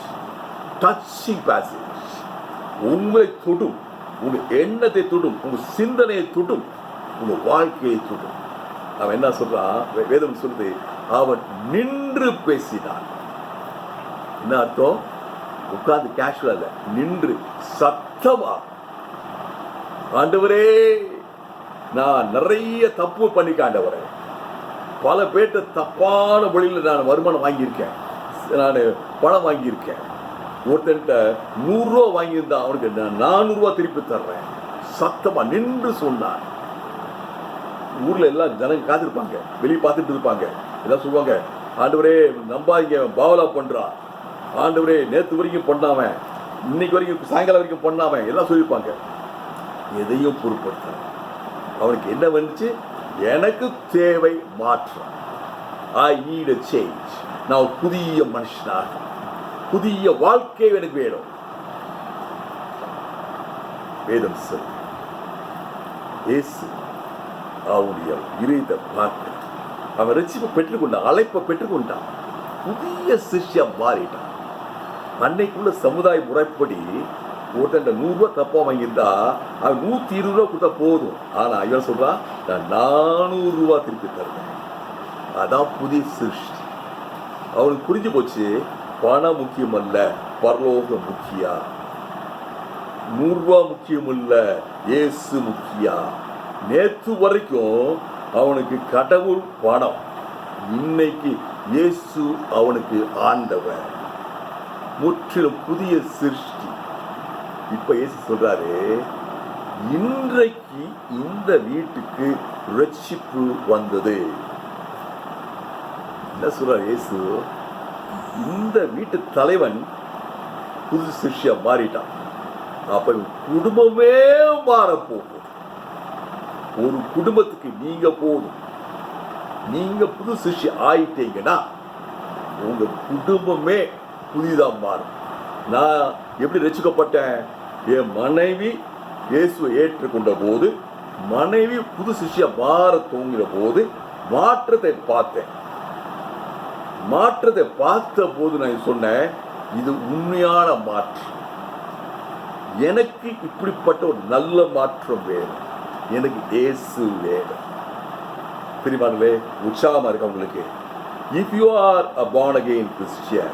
Speaker 1: டச்சிங் பேசேஜ். உங்களை தொடும், உங்க எண்ணத்தை தொடும், உங்க சிந்தனையை தொடும், உங்க வாழ்க்கையை தொடும். அவன் என்ன சொல்றான்? வேதம் சொல்லுது, அவன் நின்று பேசினான். என்ன அர்த்தம்? உட்கார்ந்து கேஷுவலா இல்ல, நின்று சத்தமா, ஆண்டவரே நான் நிறைய தப்பு பண்ணிக்க ஆண்டவரே, பல பேர்ட்ட தப்பான வழியில் நான் வருமானம் வாங்கியிருக்கேன், நான் பணம் வாங்கியிருக்கேன். ஒருத்தன்ட்ட 100 ரூபா வாங்கியிருந்தா அவனுக்கு நான் 400 ரூபா திருப்பி தர்றேன். சத்தமா நின்று சொன்னான். ஊர்ல எல்லாம் ஜனங்க காத்திருப்பாங்க, வெளியே பார்த்துட்டு இருப்பாங்க. எல்லாம் சொல்லுவாங்க, ஆண்டவரே நம்பாதீங்க, பாவலா பண்றான், ஆண்டவரே நேற்று வரைக்கும் பண்ணாம, இன்னைக்கு வரைக்கும் சாயங்காலம் வரைக்கும் பண்ணாம, எல்லாம் சொல்லியிருப்பாங்க. எதையும் பொருட்படுத்தல. அவனுக்கு என்ன வந்துச்சு? எனக்கு தேவை மாற்றம். I need a change. நான் ஒரு புதிய மனுஷனாக, புதிய வாழ்க்கை எனக்கு வேணும். வேதம் சொல்லு, இயேசு அவனுடைய இருதயத்தை பார்க்க அவன் ரட்சிப்பை பெற்றுக்கொண்டான், அழைப்பை பெற்றுக்கொண்டான், புதிய சிஷ்யா மாறிட்டான். அன்னைக்குள்ள சமுதாய முறைப்படி ஒருத்தன் 100 ரூபா தப்பா வாங்கியிருந்தா அவன் 120 ரூபா கொடுத்தா போதும். ஆனா இவன் சொல்றான், நான் 400 ரூபா திருப்பி தருவேன். அதான் புதிய சிருஷ்டி. அவனுக்கு புரிஞ்சு போச்சு, பணம் முக்கியம் அல்ல, பரலோகம் முக்கியம். 100 ரூபா முக்கியம் இல்ல, இயேசு முக்கியம். நேற்று வரைக்கும் அவனுக்கு கடவுள் பணம், இன்னைக்கு இயேசு அவனுக்கு ஆண்டவர். முற்றிலும் புதிய சிருஷ்டி. இப்ப இயேசு சொல்றாரு, இன்றைக்கு இந்த வீட்டுக்கு ரட்சிப்பு வந்தது. என்ன சொல்றாரு இயேசு? இந்த வீட்டு தலைவன் புது சிஷ்யா மாறிட்டான். அப்ப குடும்பமே மாறப்போகும். ஒரு குடும்பத்துக்கு நீங்க போதும். நீங்க புது சிஷ்யா ஆயிட்டீங்கன்னா உங்க குடும்பமே புதிதா மாறும். நான் எப்படி ரட்சிக்கப்பட்டேன்? என் மனைவி இயேசுவை ஏற்றுக்கொண்ட போது, மனைவி புது சிஷ்யா மாற தூங்கிற போது மாற்றத்தை பார்த்தேன். மாற்றத்தை பார்த்த போது நான் சொன்னேன், இது உண்மையான மாற்றம். எனக்கு இப்படிப்பட்ட ஒரு நல்ல மாற்றம் வேணும். எனக்கு இயேசு வேணும். தெரியுமாங்களே, உற்சாகமா இருக்கு உங்களுக்கு. If you are a born again Christian,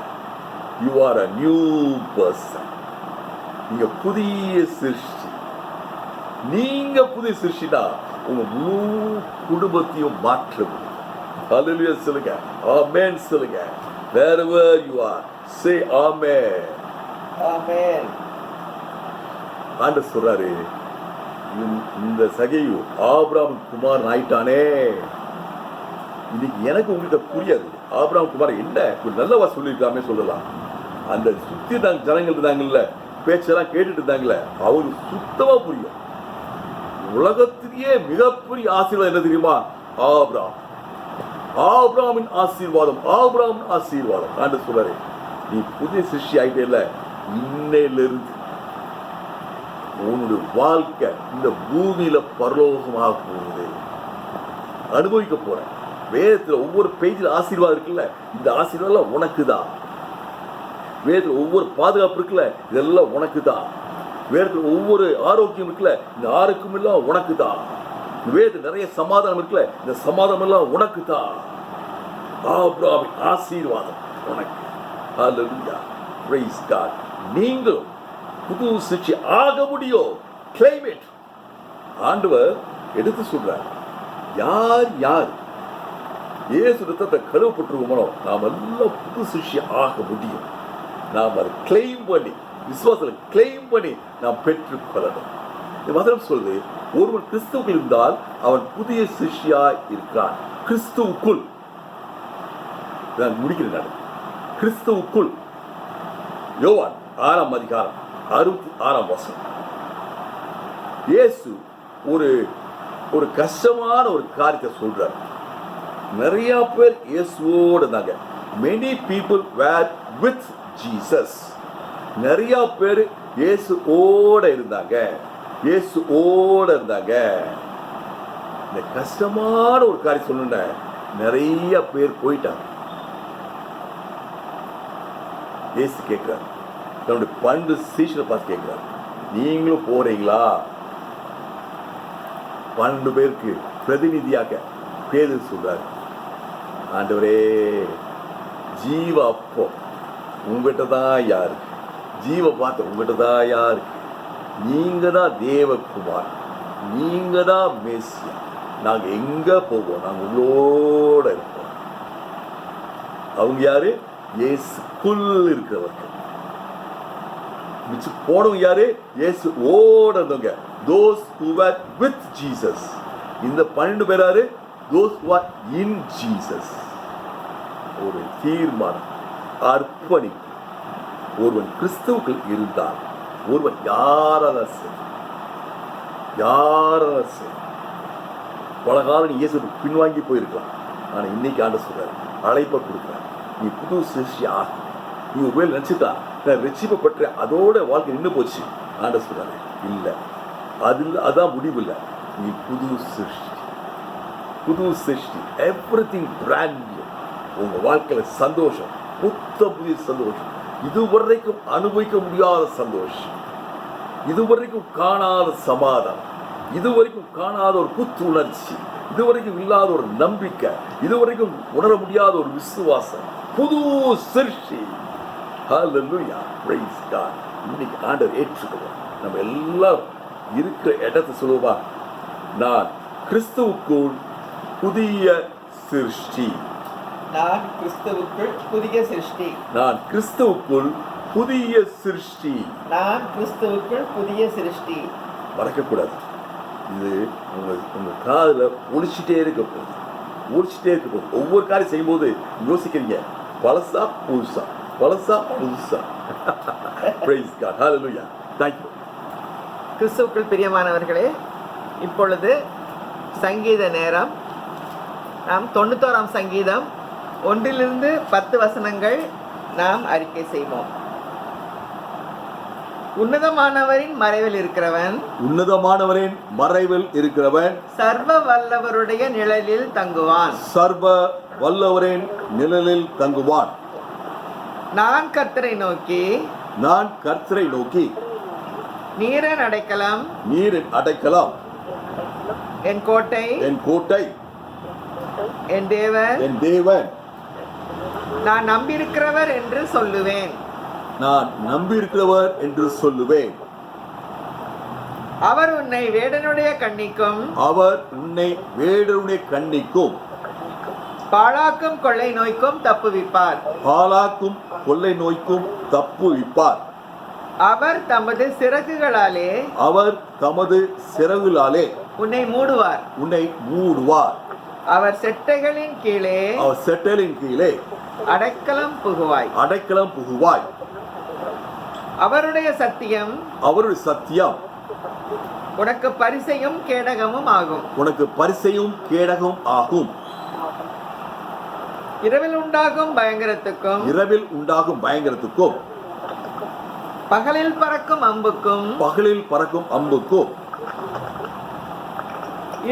Speaker 1: you are a new person. நீங்க புதிய சிருஷ்டி. நீங்க புதிய சிருஷ்டினா உங்க முழு குடும்பத்தையும் மாற்ற முடியும். ஹல்லேலூயா சொல்லுங்க, ஆமென் சொல்லுங்க. Wherever you are, say amen.
Speaker 2: ஆமென்.
Speaker 1: ஆண்டவர் சொல்றாரு, இந்த சகேயு ஆபிரகாம் குமாரன் ஆயிட்டானே. இன்னைக்கு எனக்கு உங்களுக்கு புரியாது, ஆபிரகாம் குமாரன் என்ன நல்லவா சொல்லியிருக்காமே சொல்லலாம். அந்த சுத்தி ஜனங்கள் இருந்தாங்கல்ல, பேச்செல்லாம் கேட்டுட்டு இருந்தாங்கல்ல, அவருக்கு சுத்தமா புரியும். உலகத்திலேயே மிகப்பெரிய ஆசீர்வாதம் என்ன தெரியுமா? ஆபிரகாம். ஆபிரகாமின் ஆசீர்வாதம், ஆபிரகாமின் ஆசீர்வாதம். ஆண்டவர் சொல்றாரு, நீ புதிய சிருஷ்டி ஆயிட்டே, இன்னையிலிருந்து உன்னுடைய வாழ்க்கை இந்த பூமியில பரலோகமாக போகுது. அனுபவிக்க போறேன். வேதத்துல ஒவ்வொரு பேஜில் ஆசீர்வாதம் இருக்குல்ல, இந்த ஆசீர்வாதம் உனக்கு தான். வேதத்துல ஒவ்வொரு பாதுகாப்பு இருக்குல்ல, இதெல்லாம் உனக்கு தான். வேதத்துல ஒவ்வொரு ஆரோக்கியம் இருக்குல்ல, இந்த ஆரோக்கியம் எல்லாம் உனக்கு தான். வேதத்துல நிறைய சமாதானம் இருக்குல்ல, இந்த சமாதானம் எல்லாம் உனக்கு தான். ஆபிரகாமின் ஆசீர்வாதம் உனக்கு. ஹல்லேலூயா, பிரைஸ் காட். நீங்களும் புது சிருஷ்டி ஆக முடியும். Claim it. ஆண்டவர் எடுத்து சொல்றார், யார் யார் இயேசு ரத்தத்தை கழுவப்பட்டிருக்கோமோ நாம் எல்லாம் புது சிருஷ்டி ஆக முடியும். நாம் அதை கிளைம் பண்ணி, விசுவாசத்தில் கிளைம் பண்ணி நாம் பெற்றுக்கொள்ளணும். இந்த வசனம் சொல்லுது, ஒருவன் கிறிஸ்துவுக்குள் இருந்தால் அவன் புதிய சிருஷ்டியாய் இருக்கிறான். கிறிஸ்துவுக்குள். நான் முடிக்கிறேன். கிறிஸ்துவுக்குள். யோவான் 6ஆம் அதிகாரம் 66ஆம் வசனம். இயேசு ஒரு கஷ்டமான ஒரு காரியத்தை சொல்றார். நிறைய பேர் இயேசுவோட இருந்தாங்க. many people were with Jesus. நிறைய பேர் இயேசுவோட இருந்தாங்க. இயேசுவோட இருந்தாங்க. இந்த கஷ்டமான ஒரு காரியம் சொல்லணும்னா நிறைய பேர் போயிட்டாங்க. இயேசு கேட்கிறார், தன்னுடைய 12 சீஷரை பார்த்து கேட்கிறார், நீங்களும் போறீங்களா? 12 பேருக்கு பிரதிநிதியாக பேதுரு சொல்றாரு, ஆண்டவரே, ஜீவ அப்போ உங்ககிட்ட தான் யாரு, ஜீவ பார்த்த உங்ககிட்ட தான் யாரு, நீங்க தான் தேவகுமார், நீங்க தான் மேசியா. நாங்க எங்க போவோம்? நாங்க உங்களோட இருப்போம். அவங்க யாரு? இயேசுக்குள் இருக்கிறவர்கள். மிச்சம் போனவங்க யாரு? இயேசு ஓட இருந்தவங்க. those who were with Jesus. இந்த 12 பேர் யாரு? those who are in Jesus. ஒரு தீர்மானம், அர்ப்பணிப்பு. ஒருவன் கிறிஸ்துவுக்குள் இருந்தால், ஒருவன் யாராலும் சரி, யாரும் பல காலம் நீ இயேசு பின்வாங்கி போயிருக்கலாம். ஆனால் இன்னைக்கு ஆண்டவர் சொல்றாரு, அழைப்பை கொடுக்குறாரு, நீ புது சிருஷ்டி ஆகும். நீ ஒரு வேலை நினச்சிட்டா நான் ரட்சிப்பை பற்றி அதோட வாழ்க்கை நின்று போச்சு. ஆண்டவர் சொல்றாரு, இல்லை, அதான் முடிவு இல்லை. நீ புது சிருஷ்டி, புது சிருஷ்டி, எவ்ரிதிங் பிராண்ட் நியூ. உங்க வாழ்க்கையில சந்தோஷம், புதிய சந்தோஷம், இதுவரைக்கும் அனுபவிக்க முடியாத சந்தோஷம், இதுவரைக்கும் காணாத சமாதானம், இதுவரைக்கும் காணாத ஒரு புத்துணர்ச்சி, இதுவரைக்கும் இல்லாத ஒரு நம்பிக்கை, இதுவரைக்கும் உணர முடியாத ஒரு விசுவாசம், புது சிருஷ்டி. ஹல்லேலூயா, பிரைஸ் காட். இன்னைக்கு ஆண்டவர் ஏற்றுக்கொள்வோம். நம்ம எல்லாரும் இருக்கிற இடத்தை சொல்லுவா, நான் கிறிஸ்துவுக்குள் புதிய சிருஷ்டி.
Speaker 2: நான் கிறிஸ்துவுக்குள் புதிய சிருஷ்டி.
Speaker 1: நான் கிறிஸ்துவுக்குள் புதிய சிருஷ்டி.
Speaker 2: நான் கிறிஸ்துவுக்குள் புதிய சிருஷ்டி.
Speaker 1: மறக்கக்கூடாது. இது உங்க காதுல ஒழிச்சிட்டே இருக்க போகுது, ஒழிச்சிட்டே இருக்க போகுது. ஒவ்வொரு காரியம் செய்யும்போது யோசிக்கிறீங்க, பழசா புதுசா, பழசா புதுசா. Praise God, hallelujah, thank you.
Speaker 2: கிறிஸ்துவுக்குள் பிரியமானவர்களே, இப்பொழுது சங்கீத நேரம். நாம் 91ஆம் சங்கீதம் 1 to 10 வசனங்கள் நாம் அறிக்கை செய்வோம். உன்னதமானவரின் மறைவில் இருக்கிறவன்,
Speaker 1: உன்னதமானவரின் மறைவில் இருக்கிறவன்
Speaker 2: சர்வ வல்லவருடைய நிழலில் தங்குவான்.
Speaker 1: சர்வ வல்லவரின் நிழலில் தங்குவான்.
Speaker 2: நான் கர்த்தரை நோக்கி,
Speaker 1: நான் கர்த்தரை நோக்கி,
Speaker 2: நீரின் அடைக்கலம்,
Speaker 1: நீரின் அடைக்கலம்,
Speaker 2: என் கோட்டை,
Speaker 1: என் கோட்டை,
Speaker 2: என் தேவன்,
Speaker 1: என் தேவன்,
Speaker 2: நான் நம்பியிருக்கிறவர் என்று சொல்லுவேன்.
Speaker 1: நான் நம்பியிருக்கிறவர் என்று சொல்லுவேன்.
Speaker 2: அவர் உன்னை வேடனுடைய கண்ணிக்கும்,
Speaker 1: அவர் உன்னை வேடனுடைய கண்ணிக்கும்,
Speaker 2: பாழாக்கும் கொள்ளை நோய்க்கும் தப்புவிப்பார்.
Speaker 1: பாலாக்கும் கொள்ளை நோய்க்கும் தப்புவிப்பார்.
Speaker 2: அவர் தமது சிறகுகளாலே,
Speaker 1: அவர் தமது சிறகுகளாலே
Speaker 2: உன்னை மூடுவார்.
Speaker 1: உன்னை மூடுவார்.
Speaker 2: அவர் செட்டைகளின் கீழே,
Speaker 1: அவர் செட்டலின் கீழே
Speaker 2: அடைக்கலம் புகுவாய்.
Speaker 1: அடைக்கலம் புகுவாய்.
Speaker 2: அவருடைய சத்தியம்,
Speaker 1: அவருடைய சத்தியம்
Speaker 2: உனக்கு பரிசையும் கேடகமும் ஆகும்.
Speaker 1: உனக்கு பரிசையும் கேடகம் ஆகும்.
Speaker 2: இரவில் உண்டாகும் பயங்கரத்துக்கும்,
Speaker 1: இரவில் உண்டாகும் பயங்கரத்துக்கும்,
Speaker 2: பகலில் பறக்கும் அம்புக்கும்,
Speaker 1: பகலில் பறக்கும் அம்புக்கும்,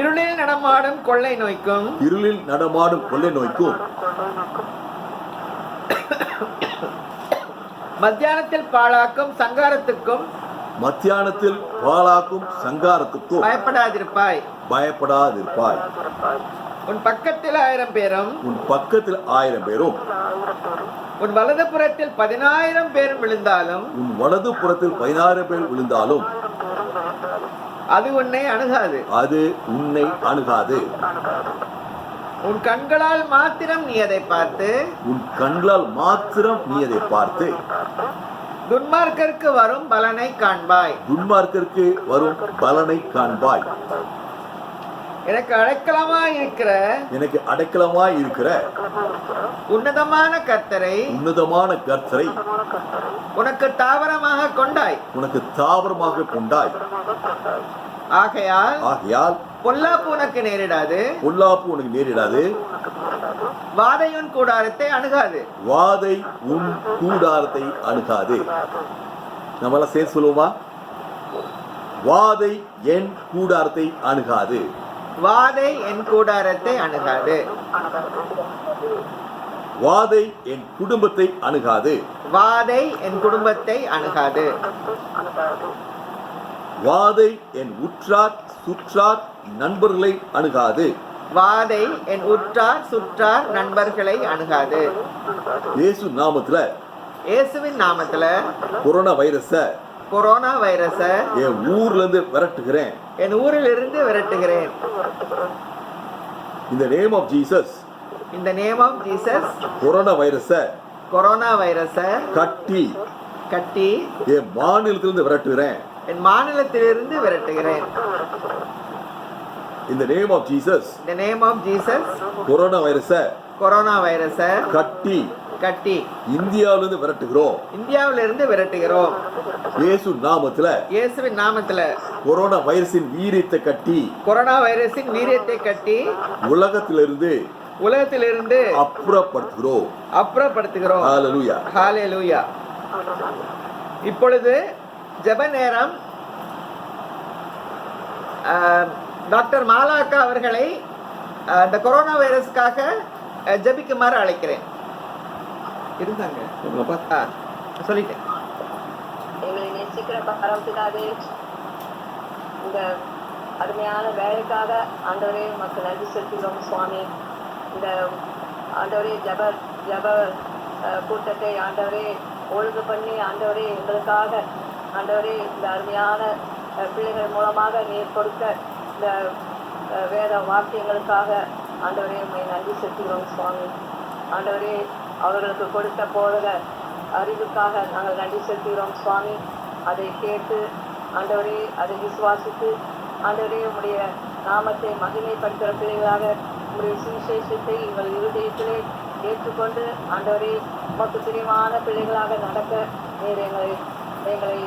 Speaker 2: இருளில் நடமாடும் கொள்ளை நோய்க்கும்,
Speaker 1: இருளில் நடமாடும் கொள்ளை நோய்க்கும்,
Speaker 2: மத்தியானத்தில் பாழாக்கும் சங்காரத்துக்கும்,
Speaker 1: மத்தியானத்தில் பாழாக்கும் சங்காரத்துக்கும்
Speaker 2: பயப்படாதிருப்பாய்.
Speaker 1: பயப்படாதிருப்பாய்.
Speaker 2: உன் பக்கத்தில் 1000 பேரும்,
Speaker 1: உன் பக்கத்தில் 1000 பேரும்,
Speaker 2: உன் வலது புறத்தில் 10000 பேரும் விழுந்தாலும்,
Speaker 1: உன் வலது புறத்தில் 10000 பேர் விழுந்தாலும்
Speaker 2: அது உன்னை அணுகாது.
Speaker 1: அது உன்னை அணுகாது.
Speaker 2: உன் கண்களால் மாத்திரம் நீ அதை பார்த்து,
Speaker 1: உன் கண்களால் மாத்திரம் நீ அதை பார்த்து
Speaker 2: துன்மார்க்கருக்கு வரும் பலனை காண்பாய்.
Speaker 1: துன்மார்க்கருக்கு வரும் பலனை காண்பாய்.
Speaker 2: எனக்கு அடைக்கலமாய் இருக்கிற,
Speaker 1: எனக்கு அடைக்கலமாய் இருக்கிற
Speaker 2: உன்னதமான கர்த்தரை,
Speaker 1: உன்னதமான கர்த்தரை
Speaker 2: உனக்கு தாவரமாக கொண்டாய்.
Speaker 1: உனக்கு தாவரமாக கொண்டாய்.
Speaker 2: ஆகையால் பொல்லாப்பு உனக்கு நேரிடாது,
Speaker 1: பொல்லாப்பு உனக்கு நேரிடாது.
Speaker 2: வாதையுன் கூடாரத்தை அணுகாது.
Speaker 1: வாதை உன் கூடாரத்தை அணுகாது. நம்மளாம் சேர்த்து சொல்லுவோமா? வாதை என் கூடாரத்தை அணுகாது.
Speaker 2: வாதை என் கூடாரத்தை அணுகாது.
Speaker 1: வாதை என் குடும்பத்தை அணுகாது.
Speaker 2: வாதை என் குடும்பத்தை அணுகாது.
Speaker 1: வாதை என் உற்றார் சுற்றார் நண்பர்களை அணுகாது.
Speaker 2: வாதை என் உற்றார் சுற்றார் நண்பர்களை அணுகாது.
Speaker 1: இயேசுவின் நாமத்துல கொரோனா வைரஸ என் ஊர்ல இருந்து விரட்டுகிறேன்.
Speaker 2: என் ஊரிலிருந்து விரட்டுகிறேன்.
Speaker 1: In the name of Jesus,
Speaker 2: In the name of Jesus,
Speaker 1: corona வைரஸ
Speaker 2: கட்டி
Speaker 1: என் மாநிலத்திலிருந்து விரட்டுகிறேன்.
Speaker 2: என் மாநிலத்திலிருந்து விரட்டுகிறேன்.
Speaker 1: In the name of Jesus,
Speaker 2: In the name of Jesus,
Speaker 1: corona வைரஸ
Speaker 2: கொரோனா வைரஸ
Speaker 1: கட்டி
Speaker 2: கட்டி
Speaker 1: இந்தியாவிலிருந்து விரட்டுகிறோம்.
Speaker 2: இந்தியாவிலிருந்து விரட்டுகிறோம்.
Speaker 1: இயேசு நாமத்துல
Speaker 2: இயேசுவின் நாமத்துல
Speaker 1: கொரோனா வைரஸின் வீரியத்தை கட்டி
Speaker 2: கொரோனா வைரஸின் வீரியத்தை கட்டி
Speaker 1: உலகத்திலிருந்து
Speaker 2: அப்புறப்படுத்துகிறோம்.
Speaker 1: ஹalleluya.
Speaker 2: ஹalleluya. இப்பொழுது ஜெப நேரம். டாக்டர் மாலாக்கா அவர்களை இந்த கொரோனா வைரஸ்க்காக ஜெபிக்குமாறு அழைக்கிறேன். இருந்தாங்க சொல்லிட்டேன்.
Speaker 3: எங்களை நேசிக்கிற பரமபிதாவே, இந்த அருமையான வேலைக்காக ஆண்டவரே மக்கள் நன்றி செலுத்துகிறோம் சுவாமி. இந்த ஆண்டவரே ஜப கூட்டத்தை ஆண்டவரே ஒழுங்கு பண்ணி ஆண்டவரே எங்களுக்காக ஆண்டவரே இந்த அருமையான பிள்ளைகள் மூலமாக நீர் கொடுக்க இந்த வேத வாக்கியங்களுக்காக ஆண்டவரே உண்மை நன்றி செலுத்துகிறோம் சுவாமி. ஆண்டவரே அவர்களுக்கு கொடுத்த போத அறிவுக்காக நாங்கள் நன்றி செலுத்துகிறோம் சுவாமி. அதை கேட்டு ஆண்டவரே அதை விசுவாசித்து ஆண்டவரே உம்முடைய நாமத்தை மகிமைப்படுத்துகிற பிள்ளைகளாக உம்முடைய சுவிசேஷத்தை எங்கள் இருதயத்திலே ஏற்றுக்கொண்டு ஆண்டவரே உமக்கு பிரியமான பிள்ளைகளாக நடக்க நீர் எங்களை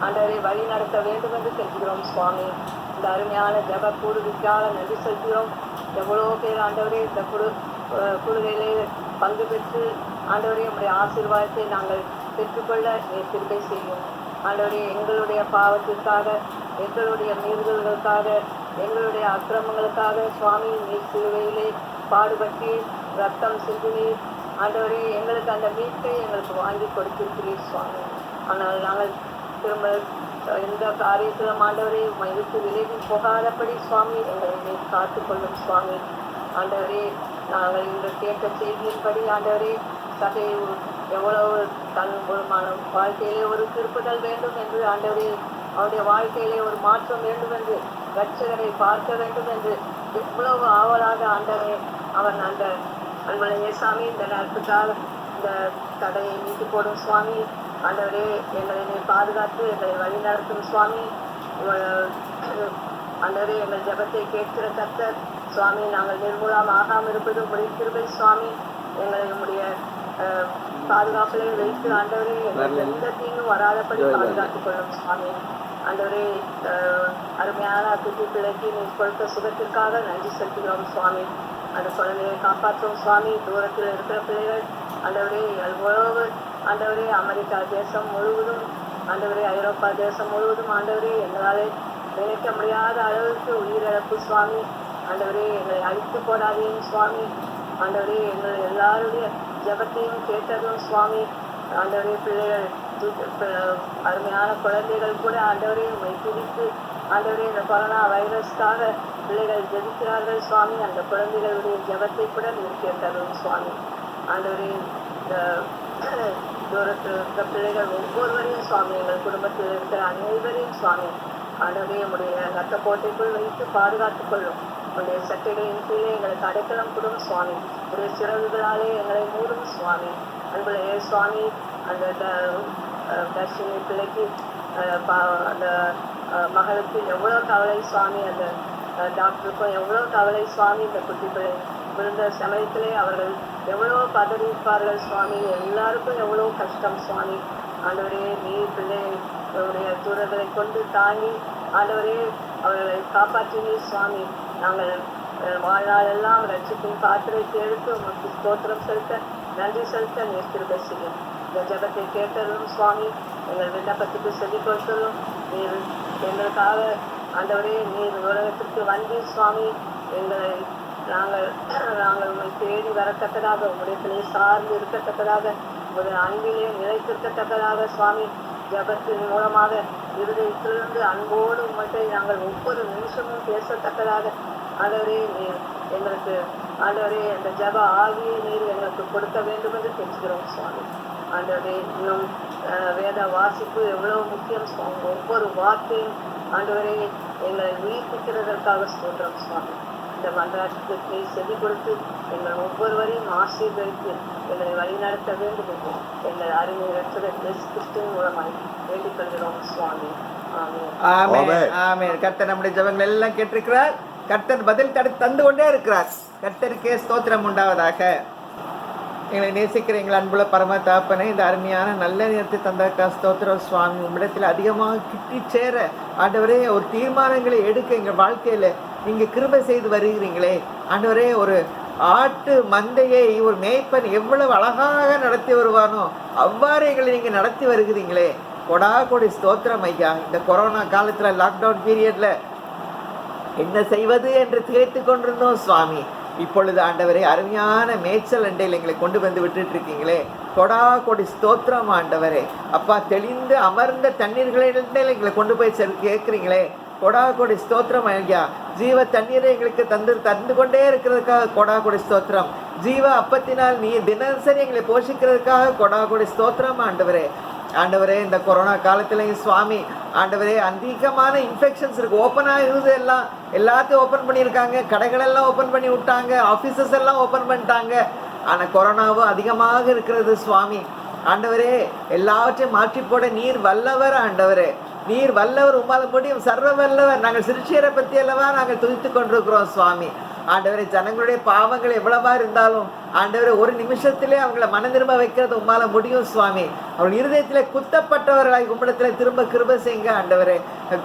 Speaker 3: ஆண்டவரை வழி நடத்த வேண்டும் என்று செல்கிறோம் சுவாமி. இந்த அருமையான ஜப கூடுகைக்காக நன்றி செலுத்துகிறோம். எவ்வளோ பேர் ஆண்டவரே இந்த கூடுகையிலே பங்கு பெற்று ஆண்டவரே உம்முடைய ஆசீர்வாதத்தை நாங்கள் பெற்றுக்கொள்ள நீர் கிருபை செய்யும். ஆண்டவரே எங்களுடைய பாவத்திற்காக, எங்களுடைய மீறுதல்களுக்காக, எங்களுடைய அக்கிரமங்களுக்காக சுவாமி நீர் சிலுவையிலே பாடுபட்டு ரத்தம் சிந்தினீர். ஆண்டவரே எங்களுக்கு அந்த மீட்பை எங்களுக்கு வாங்கி கொடுத்திருக்கிறீர் சுவாமி. ஆனால் நாங்கள் திரும்ப எந்த காரியத்திலும் ஆண்டவரே விட்டு விலகி போகாதபடி சுவாமி எங்களை காத்துக்கொள்ளும் சுவாமி. ஆண்டவரே நாங்கள் இன்று கேட்ட செய்தியின்படி ஆண்டவரே சபை எவ்வளவு தன் ஒரு வாழ்க்கையிலே ஒரு திருப்புதல் வேண்டும் என்று ஆண்டவரே அவருடைய வாழ்க்கையிலே ஒரு மாற்றம் வேண்டும் என்று ரட்சகரை பார்க்க வேண்டும் என்று எவ்வளவு ஆவலாக ஆண்டவரே அவர் அந்த அன்புடைய சாமி இந்த நேரத்துக்காக இந்த தடையை நீக்கி போடும் சுவாமி. ஆண்டவரே எங்களை பாதுகாத்து எங்களை வழி நடத்தும் சுவாமி. ஆண்டவரே எங்கள் ஜபத்தை கேட்கிற கர்த்தர் சுவாமி. நாங்கள் நிர்மூலம் ஆகாமல் இருப்பது உடைய கிருபை சுவாமி. எங்களை உடைய பாதுகாப்பிலே வைத்து ஆண்டவரே எங்களுக்கு எந்த தீங்கும் வராதபடி பாதுகாத்துக் கொள்ளும் சுவாமி. ஆண்டவரே அருமையான குட்டி பிள்ளைக்கு நீ கொடுத்த சுகத்திற்காக நன்றி செலுத்துகிறோம் சுவாமி. அந்த குழந்தையை காப்பாற்றும் சுவாமி. தூரத்தில் இருக்கிற பிள்ளைகள் ஆண்டவரே எவ்வளவு ஆண்டவரே அமெரிக்கா தேசம் முழுவதும் ஆண்டவரே ஐரோப்பா தேசம் முழுவதும் ஆண்டவரே எங்களாலே நினைக்க முடியாத அளவுக்கு உயிரிழப்பு சுவாமி. ஆண்டவரே எங்களை அழித்து போடாதேயும் சுவாமி. ஆண்டவரே எங்கள் எல்லாருடைய ஜபத்தையும் கேட்டதும் சுவாமி. ஆண்டவரே பிள்ளைகள் அருமையான குழந்தைகள் கூட ஆண்டவரே உண்மை துடித்து ஆண்டவரே இந்த கொரோனா வைரஸ்க்காக பிள்ளைகள் ஜெபிக்கிறார்கள் சுவாமி. அந்த குழந்தைகளுடைய ஜபத்தை கூட நீர் கேட்டதும் சுவாமி. ஆண்டவரே இந்த தூரத்தில் இருக்கிற பிள்ளைகள் ஒவ்வொருவரையும் சுவாமி, எங்கள் குடும்பத்தில் இருக்கிற அனைவரையும் சுவாமி ஆண்டவரே உடைய ரத்த கோட்டைக்குள் வைத்து பாதுகாத்துக் கொள்ளும். உடைய சட்டைகளின் கீழே எங்களுக்கு அடைக்கலம் கொடும் சுவாமி. உடைய சிறகுகளாலே எங்களை மூடும் சுவாமி. அன்புடைய சுவாமி அந்த தர்ஷினி பிள்ளைக்கு அந்த மகளுக்கு எவ்வளோ கவலை சுவாமி. அந்த டாக்டருக்கும் எவ்வளோ கவலை சுவாமி. இந்த குட்டி பிள்ளை விழுந்த சமயத்திலே அவர்கள் எவ்வளோ பதறியிருப்பார்கள் சுவாமி. எல்லாருக்கும் எவ்வளோ கஷ்டம் சுவாமி. ஆண்டவரே நீர் பிள்ளைகளுடைய தூரங்களை கொண்டு தாங்கி ஆண்டவரே அவர்களை காப்பாற்றினீர் சுவாமி. நாங்கள் வாழ்நாளெல்லாம் ரட்சிப்பின் பாத்திரத்தை எடுத்து உமக்கு ஸ்தோத்திரம் செலுத்த நன்றி செலுத்த நீர் கிருபை செய்யும். இந்த ஜபத்தை கேட்டதும் சுவாமி எங்கள் விண்ணப்பத்துக்கு சொல்லிக் கொடுத்ததும் நீர் எங்களுக்காக ஆண்டவரே நீர் உலகத்திற்கு வந்தீர் சுவாமி. எங்களை நாங்கள் உங்களை தேடி வரத்தக்கதாக உங்களுடைய பிள்ளை சார்ந்து இருக்கத்தக்கதாக உங்களுடைய அன்பிலே நிலைத்திருக்கத்தக்கதாக சுவாமி ஜபத்தின் மூலமாக இருதயத்திலிருந்து அன்போடு உங்கள்கிட்ட நாங்கள் ஒவ்வொரு நிமிஷமும் பேசத்தக்கதாக ஆண்டவரே நீர் எங்களுக்கு ஆண்டவரே அந்த ஜப ஆவியை நீர் எங்களுக்கு கொடுக்க வேண்டும் என்று தெரிஞ்சுக்கிறோம் சுவாமி. ஆண்டவரே இன்னும் வேத வாசிப்பு எவ்வளவு முக்கியம் சுவாமி. ஒவ்வொரு வார்த்தையும் ஆண்டவரே எங்களை உயிர்ப்பிக்கிறதற்காக சொல்கிறோம் சுவாமி. இந்த மன்றாட்டுக்கு நீர் செவி கொடுத்து எங்கள் ஒவ்வொருவரையும் ஆசீர்வதித்து எங்களை வழிநடத்த வேண்டும் என்று எங்கள் அருமை ரட்சகர் இயேசு கிறிஸ்துவின் மூலமாய் வேண்டிக் கொள்கிறோம் சுவாமி.
Speaker 2: ஆமென் ஆமென். கர்த்தர் நம்முடைய ஜெபங்கள் எல்லாம் கேட்டிருக்கிறார். கர்த்தர் பதில் தந்து கொண்டே இருக்கிறார். கர்த்தருக்கே ஸ்தோத்திரம் உண்டாவதாக. எங்களை நேசிக்கிற எங்கள் அன்புள்ள பரம தாப்பனே, இந்த அருமையான நல்ல நேரத்தை தந்தக்கா ஸ்தோத்திரம் சுவாமி. உம்மிடத்தில் அதிகமாக கிட்டி சேர ஆண்டவரே ஒரு தீர்மானங்களை எடுக்க எங்கள் வாழ்க்கையில் நீங்கள் கிருபை செய்து வருகிறீங்களே ஆண்டவரே. ஒரு ஆட்டு மந்தையை ஒரு மேய்ப்பன் எவ்வளவு அழகாக நடத்தி வருவானோ அவ்வாறு எங்களை நீங்கள் நடத்தி வருகிறீங்களே. கொடா கொடி ஸ்தோத்திரம் ஐயா. இந்த கொரோனா காலத்தில் லாக்டவுன் பீரியடில் என்ன செய்வது என்று திகைத்து கொண்டிருந்தோம் சுவாமி. இப்பொழுது ஆண்டவரே அருமையான மேய்ச்சல் அண்டையில் எங்களை கொண்டு வந்து விட்டுட்டு இருக்கீங்களே. கொடா கொடி ஸ்தோத்திரம் ஆண்டவரே. அப்பா, தெளிந்து அமர்ந்த தண்ணீர்களிடத்தில் எங்களை கொண்டு போய் கேட்குறீங்களே. கொடா கொடி ஸ்தோத்திரம் ஐயா. ஜீவ தண்ணீரை எங்களுக்கு தந்து கொண்டே இருக்கிறதுக்காக கொடா கொடி ஸ்தோத்திரம். ஜீவ அப்பத்தினால் நீ தினசரி எங்களை போஷிக்கிறதுக்காக கொடா கொடி ஸ்தோத்திரம் ஆண்டவரே. ஆண்டவரே, இந்த கொரோனா காலத்துலையும் சுவாமி ஆண்டவரே அதிகமான இன்ஃபெக்ஷன்ஸ் இருக்குது. ஓப்பன் ஆகுது, எல்லாத்தையும் ஓப்பன் பண்ணியிருக்காங்க. கடைகளெல்லாம் ஓப்பன் பண்ணி விட்டாங்க. ஆஃபீஸஸ் எல்லாம் ஓப்பன் பண்ணிட்டாங்க. ஆனால் கொரோனாவும் அதிகமாக இருக்கிறது சுவாமி. ஆண்டவரே, எல்லாவற்றையும் மாற்றி போட நீர் வல்லவர் ஆண்டவரே. நீர் வல்லவர், உம்மால முடியும், சர்வ வல்லவர். நாங்கள் சிறுச்சியரை பற்றி அல்லவா நாங்கள் துதித்து கொண்டிருக்கிறோம் சுவாமி. ஆண்டவரே, ஜனங்களுடைய பாவங்கள் எவ்வளவா இருந்தாலும் ஆண்டவரே ஒரு நிமிஷத்திலே அவங்கள மன திரும்ப வைக்கிறது உம்மால முடியும் சுவாமி. அவர்கள் இருதயத்திலே குத்தப்பட்டவர்களாய் உம்மிடத்தில் திரும்ப கிருபை செய்யுங்க ஆண்டவரே.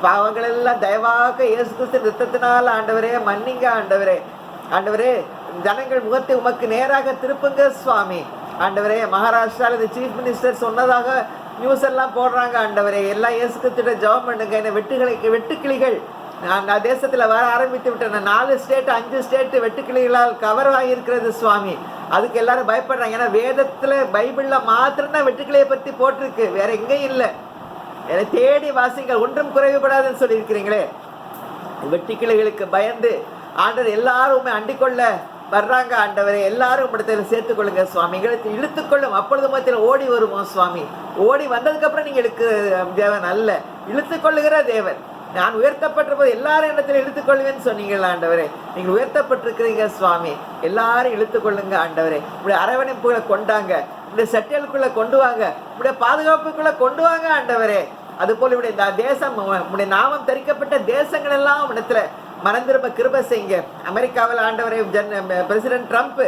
Speaker 2: பாவங்கள் எல்லாம் தயவாக இயேசு கிறிஸ்து ரத்தத்தினால் ஆண்டவரே மன்னிங்க ஆண்டவரே. ஆண்டவரே, ஜனங்கள் முகத்தை உமக்கு நேராக திருப்புங்க சுவாமி. ஆண்டவரே, மகாராஷ்டிராவில் இந்த சீஃப் மினிஸ்டர் சொன்னதாக நியூஸ் எல்லாம் போடுறாங்க ஆண்டவரே. எல்லாம் இயேசு கிறிஸ்துவிட்ட ஜெபம் பண்ணுங்க. இந்த வெட்டுக்கிளிகள் நான் தேசத்தில் வர ஆரம்பித்து விட்டேன். 4 ஸ்டேட் 5 ஸ்டேட்டு வெட்டுக்கிளிகளால் கவர் ஆகியிருக்கிறது சுவாமி. அதுக்கு எல்லாரும் பயப்படுறாங்க. ஏன்னா வேதத்தில் பைபிளில் மாத்திரம்தான் வெட்டுக்கிளியை பற்றி போட்டிருக்கு, வேற எங்கேயும் இல்லை. என்னை தேடி வாசிங்கள், ஒன்றும் குறைவுபடாதுன்னு சொல்லியிருக்கிறீங்களே. வெட்டுக்கிளிகளுக்கு பயந்து ஆண்டவர் எல்லாரும் அண்டிக்கொள்ள வர்றாங்க ஆண்டவரே. எல்லாரும் இடத்துல சேர்த்துக்கொள்ளுங்க சுவாமி. எங்களுக்கு இழுத்துக்கொள்ளும், அப்பொழுது மத்தியில் ஓடி வருவோம் சுவாமி. ஓடி வந்ததுக்கப்புறம் நீங்கள் இழுக்க தேவன் அல்ல, இழுத்துக்கொள்ளுகிற தேவன். நான் உயர்த்தப்பட்ட போது எல்லாரும் இடத்துல இழுத்துக்கொள்வேன்னு சொன்னீங்களா ஆண்டவரே. நீங்கள் உயர்த்தப்பட்டிருக்கிறீங்க சுவாமி. எல்லாரும் இழுத்துக்கொள்ளுங்க ஆண்டவரே. இப்படி அரவணைப்புகளை கொண்டாங்க, இப்படி சட்டியலுக்குள்ள கொண்டு வாங்க, இப்படி பாதுகாப்புக்குள்ள கொண்டு வாங்க ஆண்டவரே. அதுபோல் இப்படி இந்த தேசம், உடைய நாமம் தரிக்கப்பட்ட தேசங்கள் எல்லாம் இடத்துல மறந்திருப்ப கிருபை செய்யுங்க. அமெரிக்காவில் ஆண்டவரே பிரசிடென்ட் ட்ரம்ப்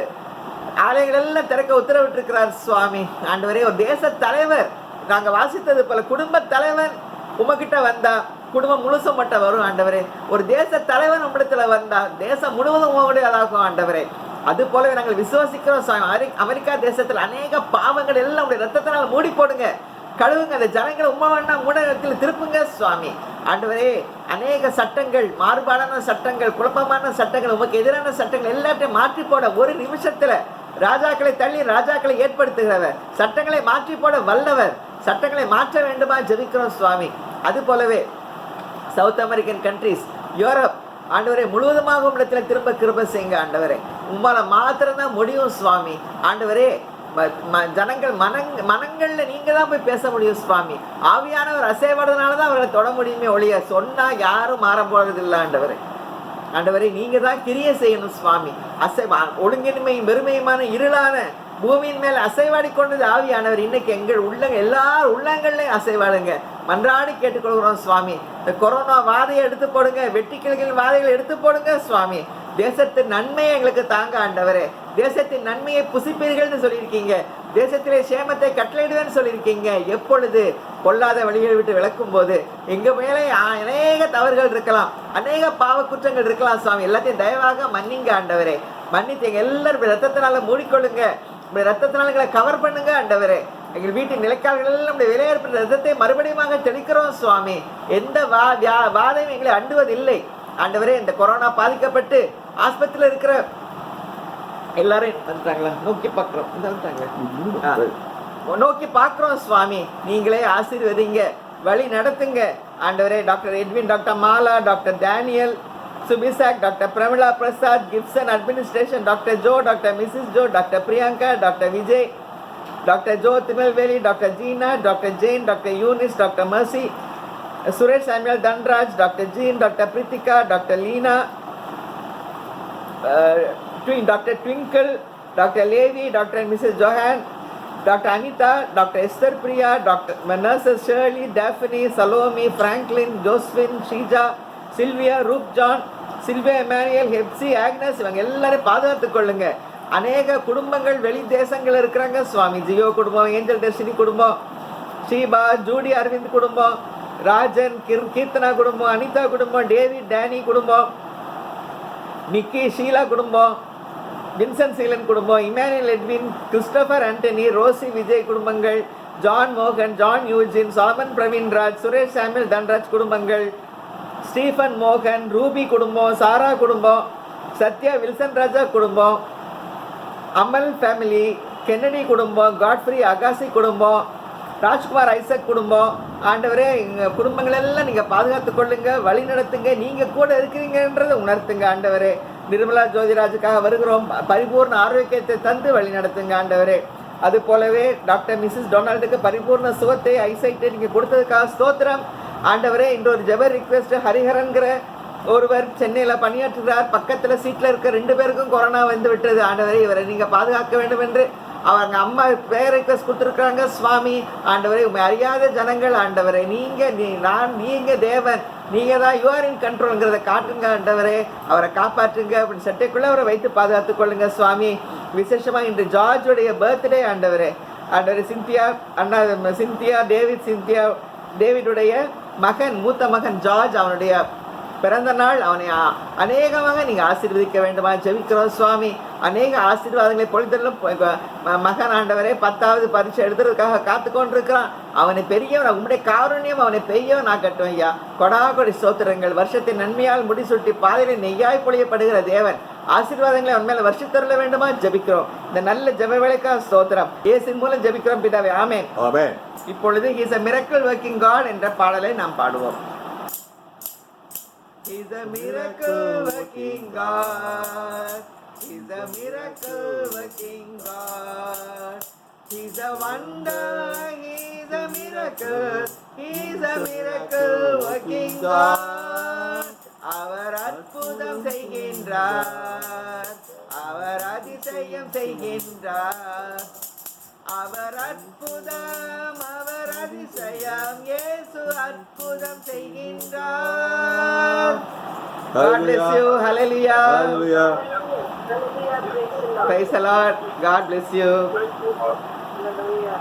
Speaker 2: ஆலயங்கள் எல்லாம் திறக்க உத்தரவிட்டிருக்கிறார் சுவாமி. ஆண்டவரே, ஒரு தேச தலைவர், நாங்கள் வாசித்தது போல குடும்ப தலைவன் உமக்கிட்ட வந்தா குடும்பம் முழுசும் மட்டும் வரும் ஆண்டவரே. ஒரு தேச தலைவன் உம்மிடத்துல வந்தா தேசம் முழுவதும் உங்களுடையதாகும் ஆண்டவரே. அது போலவே நாங்கள் விசுவாசிக்கிறோம் சுவாமி. அமெரிக்கா தேசத்தில் அநேக பாவங்கள் எல்லாம் உடைய ரத்தத்தினால் மூடி போடுங்க, கழுவுங்க. அந்த ஜனங்களை உண்மை மூடத்தில் திருப்புங்க சுவாமி. ஆண்டவரே, அநேக சட்டங்கள், மாறுபாடான சட்டங்கள், குழப்பமான சட்டங்கள், உமக்கு எதிரான சட்டங்கள் எல்லாத்தையும் மாற்றி போட ஒரு நிமிஷத்துல ராஜாக்களை தள்ளி ராஜாக்களை ஏற்படுத்துகிறவர், சட்டங்களை மாற்றி போட வல்லவர். சட்டங்களை மாற்ற வேண்டுமா ஜெபிக்கிறோம் சுவாமி. அது போலவே சவுத் அமெரிக்கன் கண்ட்ரிஸ், யூரோப் ஆண்டவரே முழுவதுமாக இடத்துல திரும்ப கிருபை செய்யுங்க ஆண்டவரே. உம்மால மாத்திரம்தான் முடியும் சுவாமி. ஆண்டவரே, ஜனங்கள் மனங்கள்ல நீங்க தான் போய் பேச முடியும் சுவாமி. ஆவியானவர் அசைவாடுறதுனாலதான் அவர்களை தொட முடியுமே ஒழிய சொன்னா யாரும் மாற போறது இல்லை ஆண்டவரே. ஆண்டவரே, நீங்க தான் கிரியை செய்யணும் சுவாமி. ஒழுங்கின்மையும் வெறுமையுமான இருளான பூமியின் மேல அசைவாடி கொண்டது ஆவியானவர். இன்னைக்கு எங்கள் எல்லார் உள்ளங்கள்லையும் அசைவாடுங்க, மன்றாடி கேட்டுக்கொள்கிறோம் சுவாமி. இந்த கொரோனா வாதையை எடுத்து போடுங்க, வெட்டுக்கிளிகள் வாதைகளை எடுத்து போடுங்க சுவாமி. தேசத்தின் நன்மையை எங்களுக்கு தாங்க ஆண்டவரே. தேசத்தின் நன்மையை புசிப்பீர்கள்னு சொல்லியிருக்கீங்க, தேசத்திலே சேமத்தை கட்டளையிடுவேன்னு சொல்லியிருக்கீங்க. எப்பொழுது கொள்ளாத வழிகளை விட்டு விளக்கும் போது எங்க மேலே அநேக தவறுகள் இருக்கலாம், அநேக பாவ குற்றங்கள் இருக்கலாம் சுவாமி. எல்லாத்தையும் தயவாக மன்னிங்க ஆண்டவரே. மன்னித்து எங்க எல்லாரும் ரத்தத்தினால மூடிக்கொள்ளுங்க, ரத்தத்தினால எங்களை கவர் பண்ணுங்க ஆண்டவரே. எங்கள் வீட்டின் நிலைக்கால்கள் எல்லாம் நம்முடைய விலையேற்பட்ட ரத்தத்தை மறுபடியும் தெளிக்கிறோம் சுவாமி. எந்த வாதையும் எங்களை அண்டுவதில்லை ஆண்டவரே. இந்த கொரோனா பாதிக்கப்பட்டு ஆஸ்பத்திரியில் இருக்கிற எல்லாரும் வந்துட்டாங்களா நோக்கி பார்க்குறோம், நோக்கி பார்க்குறோம் சுவாமி. நீங்களே ஆசீர்வதிங்க, வழி நடத்துங்க ஆண்டவரே. Doctor Edwin, doctor Mala, doctor Daniel, சுபிசாக், doctor Pramila Prasad, Gibson administration, doctor Jo, doctor Mrs Jo, doctor Priyanka, doctor Vijay, doctor Jo Tirunelveli, doctor Jeena, doctor Jain, doctor Eunice, doctor Mercy, Suresh Samuel Dhanraj, doctor Jean, doctor Prithika, doctor Leena, doctor Twinkle, doctor Levi, doctor Mrs Johan, doctor Anita, doctor Esther Priya, doctor nurses Shirley, Tiffany, Salome, Franklin, Joswin, Sheeja, Sylvia, Roop John, Sylvia Emmanuel, Hepsi, Agnes, இவங்க எல்லாரும் பாதுகாத்துக் கொள்ளுங்க. அநேக குடும்பங்கள் வெளி தேசங்கள் இருக்கிறாங்க சுவாமி. ஜியோ குடும்பம், ஏஞ்சல் டெஸ்டினி குடும்பம், ஷீபா ஜூடி அரவிந்த் குடும்பம், ராஜன் கீர்த்தனா குடும்பம், அனிதா குடும்பம், டேவிட் டேனி குடும்பம், நிக்கி ஷீலா குடும்பம், வின்சென்ட் சீலன் குடும்பம், Emmanuel Edwin, Christopher Anthony, Rosie Vijay குடும்பங்கள், ஜான் மோகன், John Eugene, Solomon Praveen Raj, Suresh Samuel Dhanraj குடும்பங்கள், ஸ்டீஃபன் மோகன், ரூபி குடும்பம், சாரா குடும்பம், சத்யா வில்சன் ராஜா குடும்பம், அமல் ஃபேமிலி, கென்னடி குடும்பம், காட்ஃப்ரி அகாசி குடும்பம், ராஜ்குமார் ஐசக் குடும்பம். ஆண்டவரே எங்கள் குடும்பங்கள் எல்லாம் நீங்கள் பாதுகாத்து கொள்ளுங்க, வழி நடத்துங்க, நீங்கள் கூட இருக்கிறீங்கன்றதை உணர்த்துங்க ஆண்டவரே. நிர்மலா ஜோதிராஜுக்காக வருகிறோம், பரிபூர்ண ஆரோக்கியத்தை தந்து வழி நடத்துங்க ஆண்டவரே. அது போலவே டாக்டர் மிஸ்ஸஸ் டொனால்டுக்கு பரிபூர்ண சுகத்தை ஐசைட்டை நீங்கள் கொடுத்ததுக்காக ஸ்தோத்திரம் ஆண்டவரே. இன்னொரு ஜெபர் ரிக்வெஸ்ட், ஹரிஹரன்கிற ஒருவர் சென்னையில் பணியாற்றுகிறார். பக்கத்தில் சீட்டில் இருக்க 2 பேருக்கும் கொரோனா வந்து விட்டது ஆண்டவரே. இவரை நீங்கள் பாதுகாக்க வேண்டும் என்று அவங்க அம்மா பேர் ரிக்வெஸ்ட் கொடுத்துருக்காங்க சுவாமி. ஆண்டவரே உண்மை அறியாத ஜனங்கள் ஆண்டவரே, நீங்கள் தேவன், நீங்கள் தான் யூஆர் இன் கண்ட்ரோலுங்கிறத காட்டுங்க ஆண்டவரே. அவரை காப்பாற்றுங்க, அப்படின்னு சட்டைக்குள்ளே அவரை வைத்து பாதுகாத்துக் கொள்ளுங்க சுவாமி. விசேஷமாக இன்று ஜார்ஜுடைய பர்த்டே ஆண்டவரே. சிந்தியா அண்ணா, சிந்தியா டேவிடுடைய மகன், மூத்த மகன் ஜார்ஜ், அவனுடைய பிறந்த நாள். அவனை அநேகமாக நீங்கள் ஆசீர்வதிக்க வேண்டுமா ஜெபிக்கிறோம் சுவாமி. அநேக ஆசீர்வாதங்களை பொழுதெல்லாம் மகன் ஆண்டவரே 10வது பரீட்சை எழுதுறதுக்காக காத்து கொண்டிருக்கிறான். அவனை பெரியவன், உங்களுடைய காருண்யம் அவனை பெரியவன் ஆக்கட்டும் ஐயா. கொடாகொடி ஸ்தோத்திரங்கள். வருஷத்தின் நன்மையால் முடிசூட்டி பாதையில் நெய்யாய் பொழியப்படுகிற தேவன் ஆசீர்வாதங்களை அவன் மேலே வருஷத்தருள வேண்டுமா ஜெபிக்கிறோம். இந்த நல்ல ஜெப வேளைக்காக ஸ்தோத்திரம் இயேசுவின் மூலம் ஜெபிக்கிறோம் பிதாவே, ஆமென்.
Speaker 1: ஆமென்.
Speaker 2: இப்பொழுது He is a miracle working God என்ற பாடலை நாம் பாடுவோம். He's a miracle working God. He's a miracle working God. He's a wonder. He's a miracle. He's a miracle working God. அவர் அற்புதம் செய்கின்றார், அவர் அதிசயம் செய்கின்றார். அவர் அற்புதம், அவர் அதிசயம், இயேசு அற்புதம் செய்கின்றார். God bless you. Hallelujah.
Speaker 1: Hallelujah.
Speaker 3: Hallelujah. Praise the Lord.
Speaker 2: Praise the Lord. God bless you.
Speaker 3: Hallelujah.